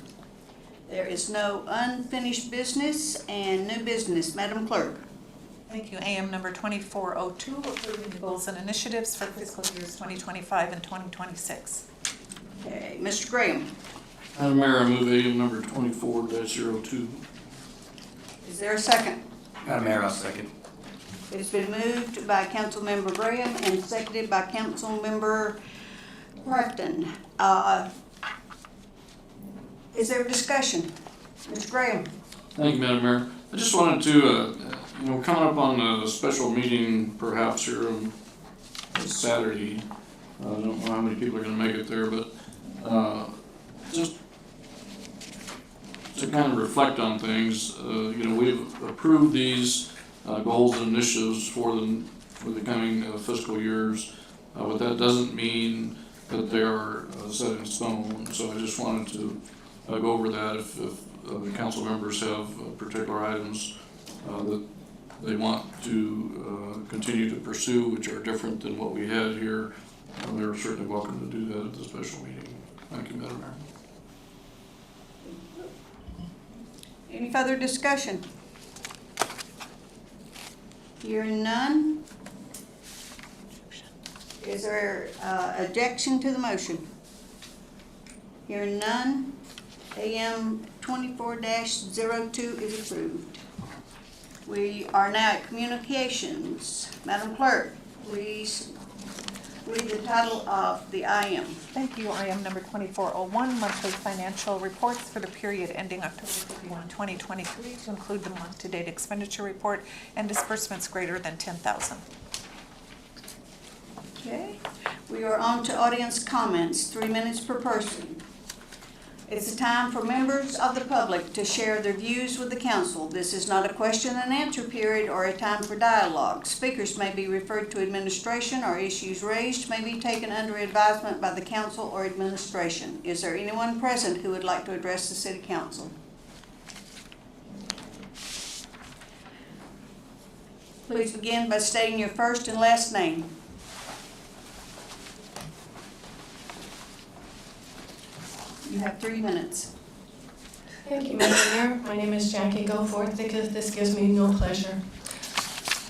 There is no unfinished business and new business. Madam Clerk. Thank you. AM number 2402, approving the goals and initiatives for fiscal years 2025 and 2026. Okay, Mr. Graham. Madam Mayor, I move AM number 24-02. Is there a second? Madam Mayor, I'll second. It's been moved by Councilmember Graham and seconded by Councilmember Preston. Is there discussion? Mr. Graham? Thank you, Madam Mayor. I just wanted to, we're coming up on a special meeting perhaps here on Saturday. I don't know how many people are gonna make it there, but, just to kind of reflect on things, we've approved these, goals and initiatives for the coming fiscal years. But that doesn't mean that they are set in stone, so I just wanted to go over that if the council members have particular items that they want to continue to pursue, which are different than what we had here. They're certainly welcome to do that at the special meeting. Thank you, Madam Mayor. Any further discussion? Hearing none. Is there objection to the motion? Hearing none. AM 24-02 is approved. We are now at communications. Madam Clerk, please read the title of the IM. Thank you. IM number 2401, monthly financial reports for the period ending October 31, 2023, to include the month-to-date expenditure report and disbursements greater than $10,000. Okay, we are on to audience comments, 3 minutes per person. It's a time for members of the public to share their views with the council. This is not a question and answer period or a time for dialogue. Speakers may be referred to administration, or issues raised may be taken under advisement by the council or administration. Is there anyone present who would like to address the city council? Please begin by stating your first and last name. You have 3 minutes. Thank you, Madam Mayor. My name is Jackie Goforth. This gives me no pleasure.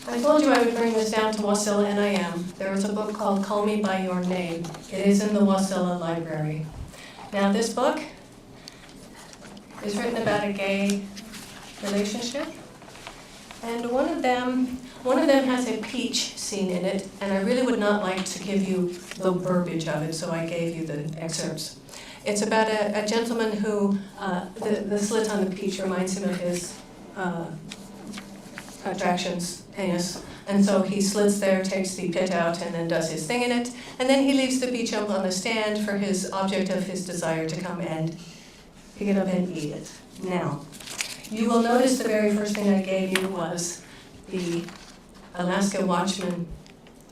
I told you I would bring this down to Wasilla, and I am. There is a book called Call Me By Your Name. It is in the Wasilla Library. Now, this book is written about a gay relationship, and one of them has a peach scene in it, and I really would not like to give you the verbiage of it, so I gave you the excerpts. It's about a gentleman who, the slit on the peach reminds him of his attractions, penis. And so he slits there, takes the pit out, and then does his thing in it. And then he leaves the peach up on the stand for his object of his desire to come and pick it up and eat it. Now, you will notice the very first thing I gave you was the Alaska Watchman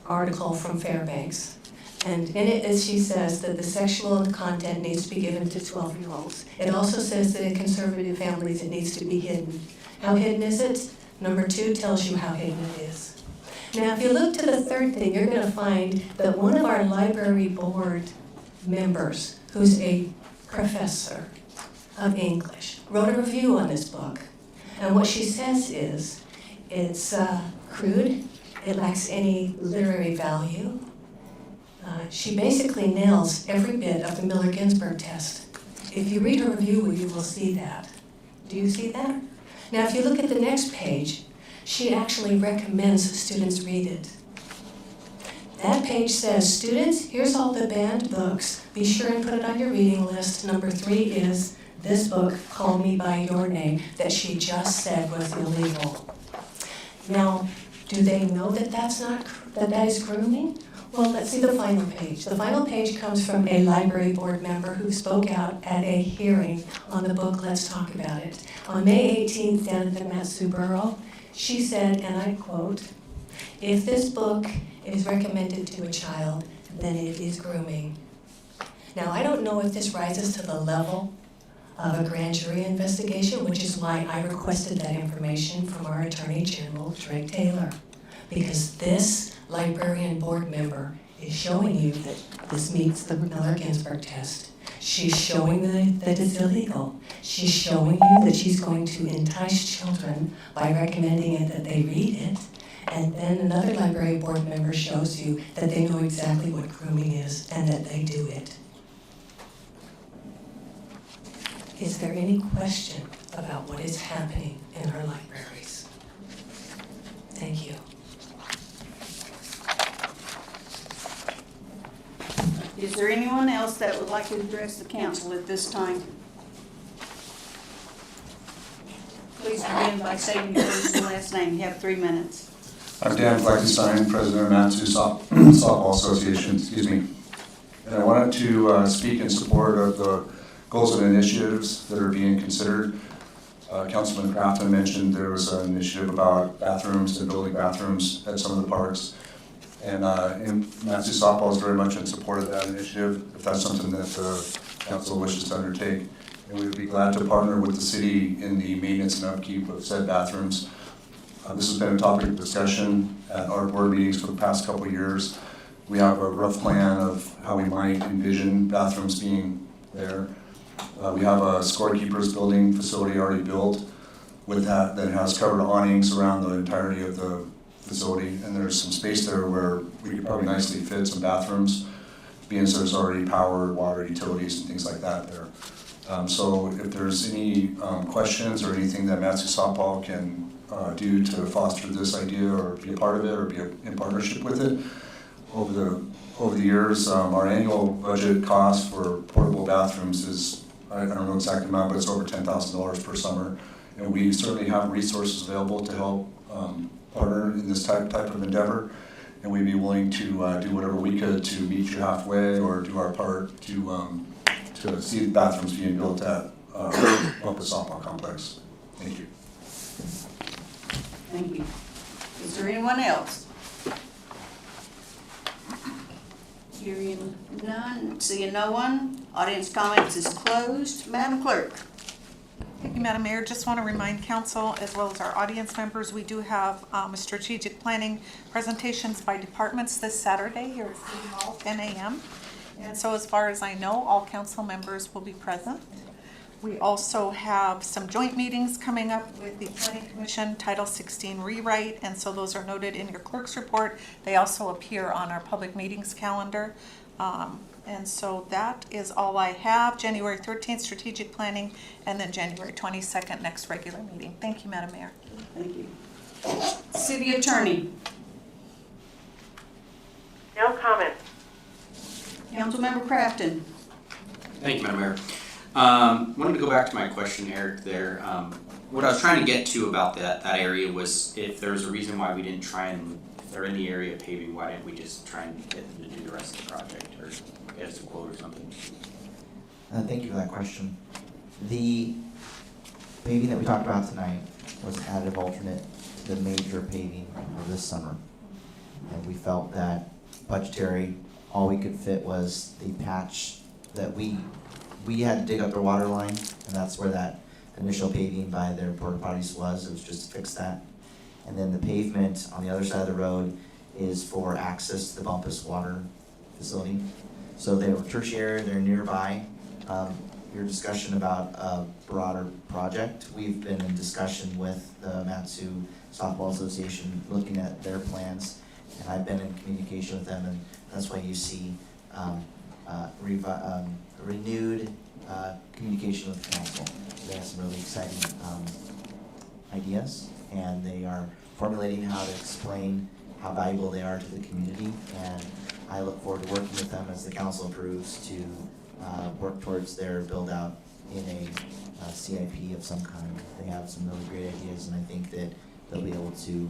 article from Fairbanks. And in it, as she says, that the sexual content needs to be given to 12-year-olds. It also says that in conservative families, it needs to be hidden. How hidden is it? Number 2 tells you how hidden it is. Now, if you look to the third thing, you're going to find that one of our library board members, who's a professor of English, wrote a review on this book. And what she says is, it's crude, it lacks any literary value. She basically nails every bit of the Miller-Ginsburg test. If you read her review, you will see that. Do you see that? Now, if you look at the next page, she actually recommends students read it. That page says, students, here's all the banned books. Be sure and put it on your reading list. Number 3 is this book, Call Me By Your Name, that she just said was illegal. Now, do they know that that is grooming? Well, let's see the final page. The final page comes from a library board member who spoke out at a hearing on the book Let's Talk About It. On May 18th, down at the Matsu Borough, she said, and I quote, "If this book is recommended to a child, then it is grooming." Now, I don't know if this rises to the level of a grand jury investigation, which is why I requested that information from our Attorney General, Drake Taylor, because this librarian board member is showing you that this meets the Miller-Ginsburg test. She's showing that it's illegal. She's showing you that she's going to entice children by recommending it that they read it. And then another library board member shows you that they know exactly what grooming is and that they do it. Is there any question about what is happening in our libraries? Thank you. Is there anyone else that would like to address the council at this time? please begin by stating your first and last name. You have 3 minutes. I'm Dan Fleckenstein, President of Matsu Softball Association, And I wanted to speak in support of the goals and initiatives that are being considered. Councilman Crafton mentioned there was an initiative about bathrooms and building bathrooms at some of the parks. And Matsu Softball is very much in support of that initiative, if that's something that the council wishes to undertake. And we would be glad to partner with the city in the maintenance and upkeep of said bathrooms. This has been a topic of discussion at our board meetings for the past couple of years. We have a rough plan of how we might envision bathrooms being there. We have a scorekeepers building facility already built with that has covered awnings around the entirety of the facility, and there's some space there where we could probably nicely fit some bathrooms, being as there's already power, water, utilities, and things like that there. So if there's any questions or anything that Matsu Softball can do to foster this idea or be a part of it or be in partnership with it, over the years, our annual budget cost for portable bathrooms is, I don't know exact amount, but it's over $10,000 per summer. And we certainly have resources available to help partner in this type of endeavor. And we'd be willing to do whatever we could to meet you halfway or do our part to see the bathrooms being built at Bumpus Softball Complex. Thank you. Thank you. Is there anyone else? Hearing none, seeing no one, audience comments is closed. Madam Clerk. Thank you, Madam Mayor. Just want to remind council as well as our audience members, we do have a strategic planning presentations by departments this Saturday here at City Hall, 10 a.m. And so as far as I know, all council members will be present. We also have some joint meetings coming up with the Planning Commission, Title 16 rewrite, and so those are noted in your clerk's report. They also appear on our public meetings calendar. And so that is all I have. January 13th, strategic planning, and then January 22nd, next regular meeting. Thank you, Madam Mayor. Thank you. City Attorney. No comment. Councilmember Crafton. Thank you, Madam Mayor. Wanted to go back to my question, Eric, there. What I was trying to get to about that area was if there was a reason why we didn't try and, if they're in the area of paving, why didn't we just try and get them to do the rest of the project or get us a quote or something? Thank you for that question. The paving that we talked about tonight was an additive alternate to the major paving of this summer. And we felt that budgetary, all we could fit was the patch that we had to dig up their water line, and that's where that initial paving by their porta potties was. It was just to fix that. And then the pavement on the other side of the road is for access to the Bumpus water facility. So they're tertiary, they're nearby. Your discussion about a broader project, we've been in discussion with the Matsu Softball Association looking at their plans, and I've been in communication with them, and that's why you see renewed communication with the council. They have some really exciting ideas, and they are formulating how to explain how valuable they are to the community, and I look forward to working with them as the council approves to work towards their build out in a CIP of some kind. They have some really great ideas, and I think that they'll be able to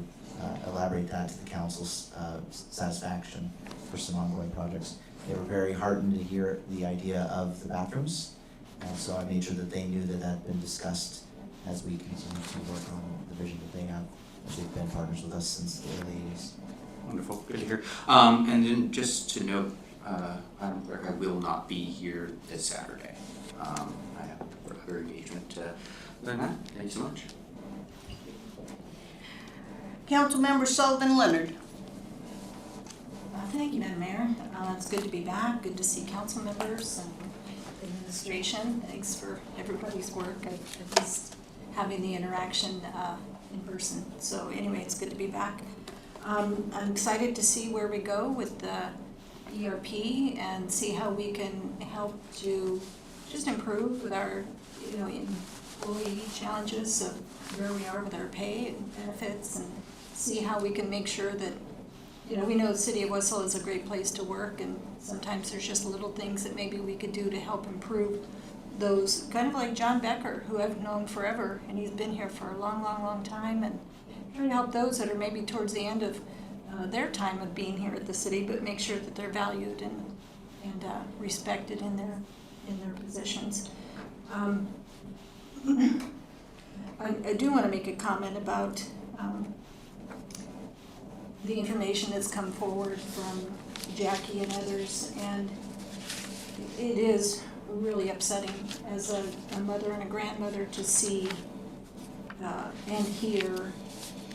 elaborate that to the council's satisfaction for some ongoing projects. They were very heartened to hear the idea of the bathrooms, and so I made sure that they knew that that had been discussed as we continue to work on the vision that they have, as they've been partners with us since the early 80s. Wonderful, good to hear. And then just to note, Madam Clerk, I will not be here this Saturday. I have other engagement. Other than that, thanks so much. Councilmember Sullivan Leonard. Thank you, Madam Mayor. It's good to be back. Good to see council members and administration. Thanks for everybody's work at least having the interaction in person. So anyway, it's good to be back. I'm excited to see where we go with the ERP and see how we can help to just improve with our, employee challenges of where we are with our pay and benefits, and see how we can make sure that, we know the city of Wasilla is a great place to work, and sometimes there's just little things that maybe we could do to help improve those, kind of like John Becker, who I've known forever, and he's been here for a long, long, long time, and trying to help those that are maybe towards the end of their time of being here at the city, but make sure that they're valued and respected in their positions. I do want to make a comment about the information that's come forward from Jackie and others, and it is really upsetting as a mother and a grandmother to see and hear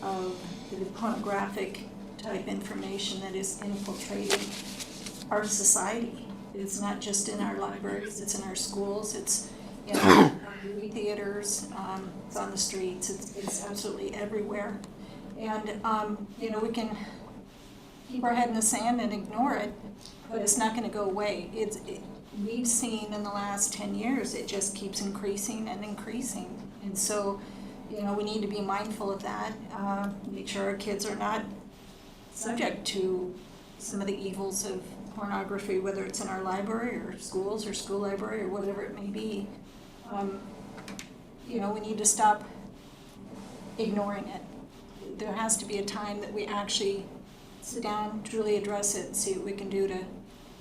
of the pornographic type information that is infiltrating our society. It's not just in our libraries, it's in our schools, it's in our movie theaters, it's on the streets, it's absolutely everywhere. And, we can keep our head in the sand and ignore it, but it's not gonna go away. We've seen in the last 10 years, it just keeps increasing and increasing. And so, we need to be mindful of that, make sure our kids are not subject to some of the evils of pornography, whether it's in our library or schools or school library or whatever it may be. We need to stop ignoring it. There has to be a time that we actually sit down, truly address it, and see what we can do to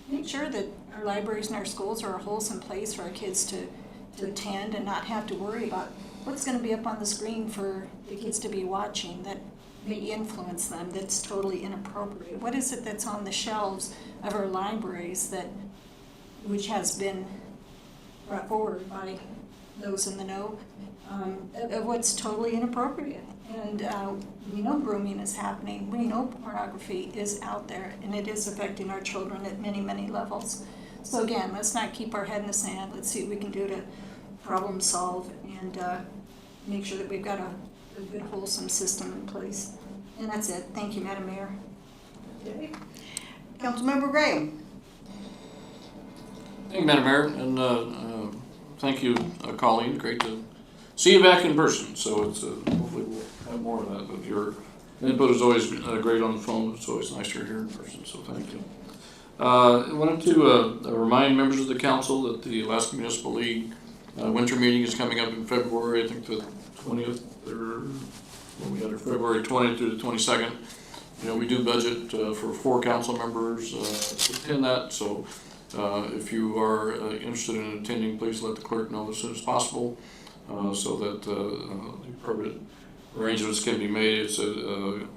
make sure that our libraries and our schools are a wholesome place for our kids to attend and not have to worry about what's going to be up on the screen for the kids to be watching that may influence them, that's totally inappropriate. What is it that's on the shelves of our libraries which has been brought forward by those in the know, of what's totally inappropriate? And we know grooming is happening, we know pornography is out there, and it is affecting our children at many, many levels. So again, let's not keep our head in the sand, let's see what we can do to problem solve and make sure that we've got a good, wholesome system in place. And that's it. Thank you, Madam Mayor. Councilmember Graham. Thank you, Madam Mayor, and thank you, Colleen. Great to see you back in person. So it's hopefully we'll have more of that. But your input is always great on the phone. It's always nice you're here in person. So thank you. I wanted to remind members of the council that the Alaska Municipal League winter meeting is coming up in February. I think the 20th or we got our February 20th through the 22nd. We do budget for 4 council members to attend that. So if you are interested in attending, please let the clerk know as soon as possible so that the appropriate arrangements can be made. It's a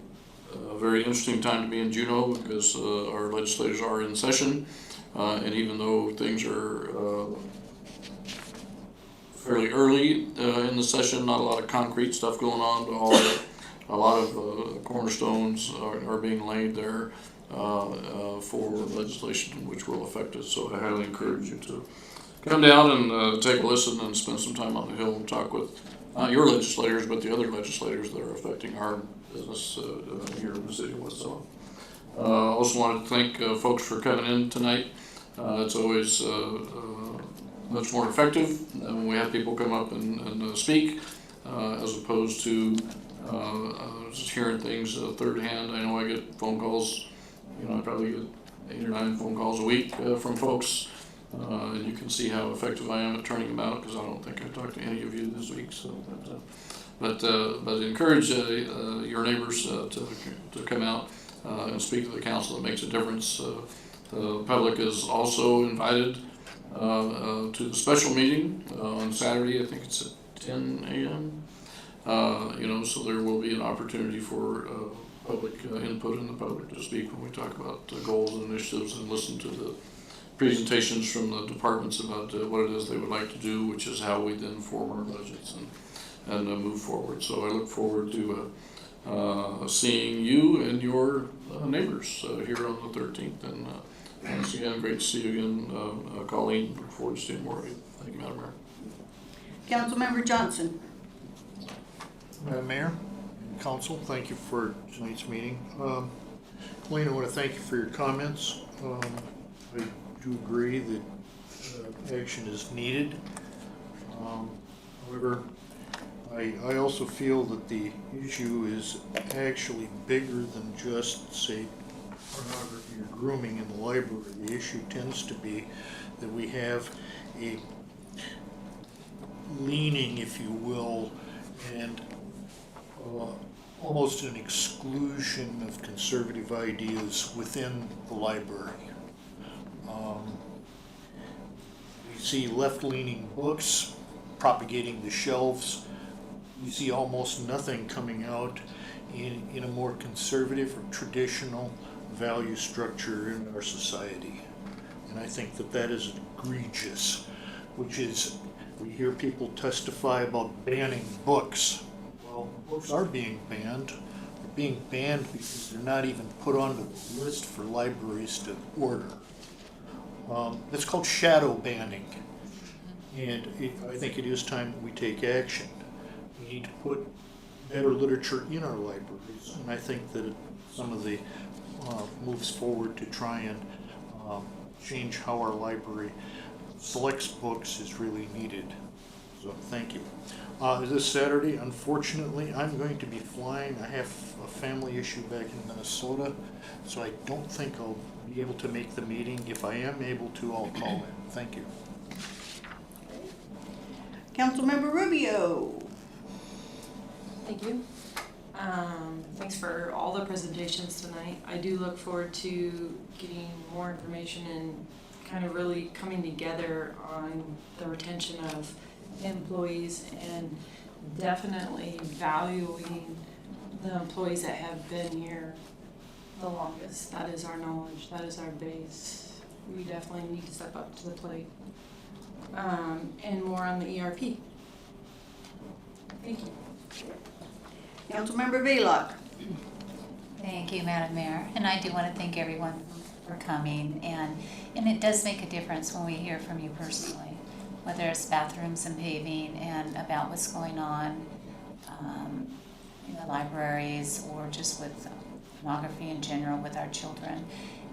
very interesting time to be in Juneau because our legislators are in session, and even though things are fairly early in the session, not a lot of concrete stuff going on, but a lot of cornerstones are being laid there for legislation which will affect us. So I highly encourage you to come down and take a listen and spend some time on the Hill and talk with not your legislators, but the other legislators that are affecting our business here in the city of Wasilla. Also wanted to thank folks for coming in tonight. It's always much more effective when we have people come up and speak as opposed to just hearing things third hand. I know I get phone calls, I probably get 8 or 9 phone calls a week from folks, and you can see how effective I am at turning them out because I don't think I talked to any of you this week. So, but encourage your neighbors to come out and speak to the council. It makes a difference. The public is also invited to the special meeting on Saturday. I think it's at 10 a.m. So there will be an opportunity for public input and the public to speak when we talk about goals and initiatives and listen to the presentations from the departments about what it is they would like to do, which is how we then form our budgets and move forward. So I look forward to seeing you and your neighbors here on the 13th. And once again, great to see you again, Colleen. Look forward to seeing more of you. Thank you, Madam Mayor. Councilmember Johnson. Madam Mayor, Council, thank you for tonight's meeting. Colleen, I want to thank you for your comments. I do agree that action is needed. However, I also feel that the issue is actually bigger than just, say, pornography or grooming in the library. The issue tends to be that we have a leaning, if you will, and almost an exclusion of conservative ideas within the library. We see left-leaning books propagating the shelves. We see almost nothing coming out in a more conservative or traditional value structure in our society. And I think that that is egregious, which is, we hear people testify about banning books. Well, books are being banned. They're being banned because they're not even put on the list for libraries to order. That's called shadow banning. And I think it is time that we take action. We need to put better literature in our libraries. And I think that some of the moves forward to try and change how our library selects books is really needed. So thank you. This Saturday, unfortunately, I'm going to be flying. I have a family issue back in Minnesota, so I don't think I'll be able to make the meeting. If I am able to, I'll call in. Thank you. Councilmember Rubio. Thank you. Thanks for all the presentations tonight. I do look forward to getting more information and kind of really coming together on the retention of employees and definitely valuing the employees that have been here the longest. That is our knowledge. That is our base. We definitely need to step up to the plate. And more on the ERP. Thank you. Councilmember Velock. Thank you, Madam Mayor. And I do want to thank everyone for coming. And it does make a difference when we hear from you personally, whether it's bathrooms and paving and about what's going on in the libraries or just with pornography in general with our children.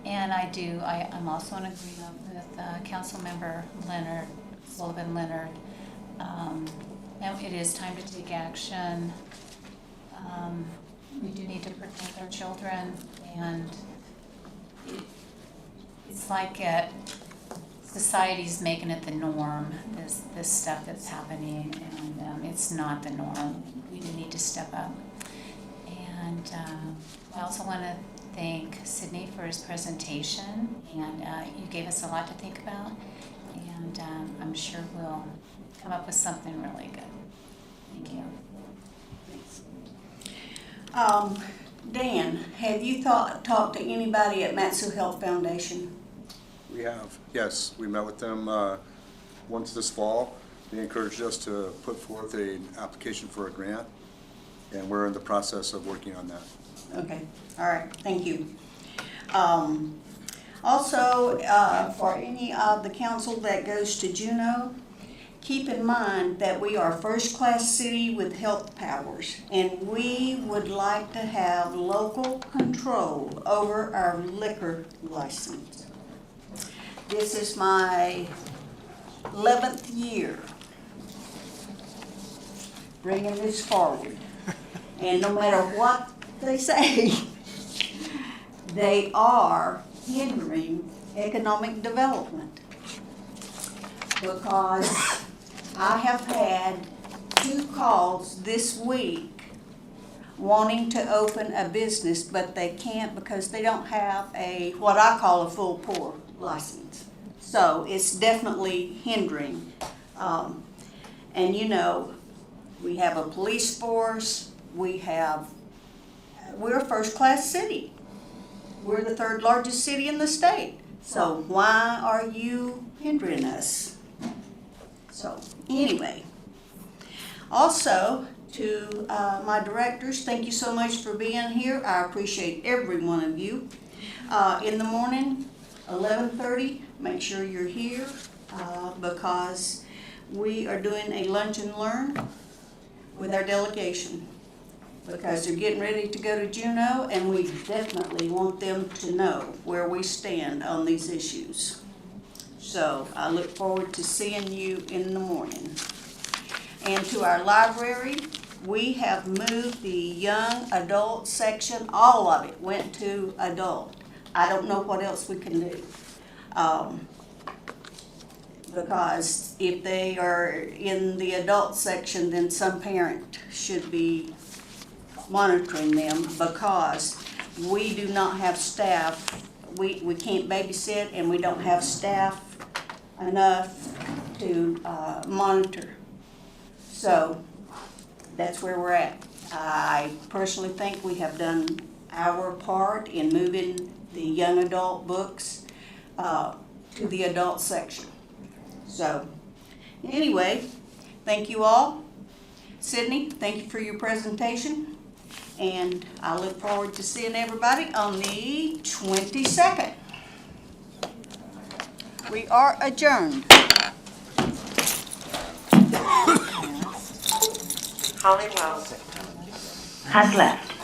And I'm also in agreement with Councilmember Sullivan Leonard. Now it is time to take action. We do need to protect our children, and it's like society's making it the norm, this stuff that's happening, and it's not the norm. We do need to step up. And I also want to thank Sydney for his presentation, and you gave us a lot to think about, and I'm sure we'll come up with something really good. Thank you. Dan, have you talked to anybody at Matsu Health Foundation? We have, yes. We met with them once this fall. They encouraged us to put forth an application for a grant, and we're in the process of working on that. Okay, all right, thank you. Also, for any of the council that goes to Juneau, keep in mind that we are a first-class city with health powers, and we would like to have local control over our liquor license. This is my 11th year bringing this forward, and no matter what they say, they are hindering economic development, because I have had 2 calls this week wanting to open a business, but they can't because they don't have what I call a full pour license. So it's definitely hindering. And you know, we have a police force, we're a first-class city. We're the 3rd largest city in the state. So why are you hindering us? So anyway, also to my directors, thank you so much for being here. I appreciate every one of you. In the morning, 11:30, make sure you're here because we are doing a lunch and learn with our delegation, because they're getting ready to go to Juneau, and we definitely want them to know where we stand on these issues. So I look forward to seeing you in the morning. And to our library, we have moved the young adult section, all of it went to adult. I don't know what else we can do. because if they are in the adult section, then some parent should be monitoring them, because we do not have staff. We can't babysit, and we don't have staff enough to monitor. So that's where we're at. I personally think we have done our part in moving the young adult books to the adult section. So anyway, thank you all. Sydney, thank you for your presentation. And I look forward to seeing everybody on the 22nd. We are adjourned. Holly Wells has left.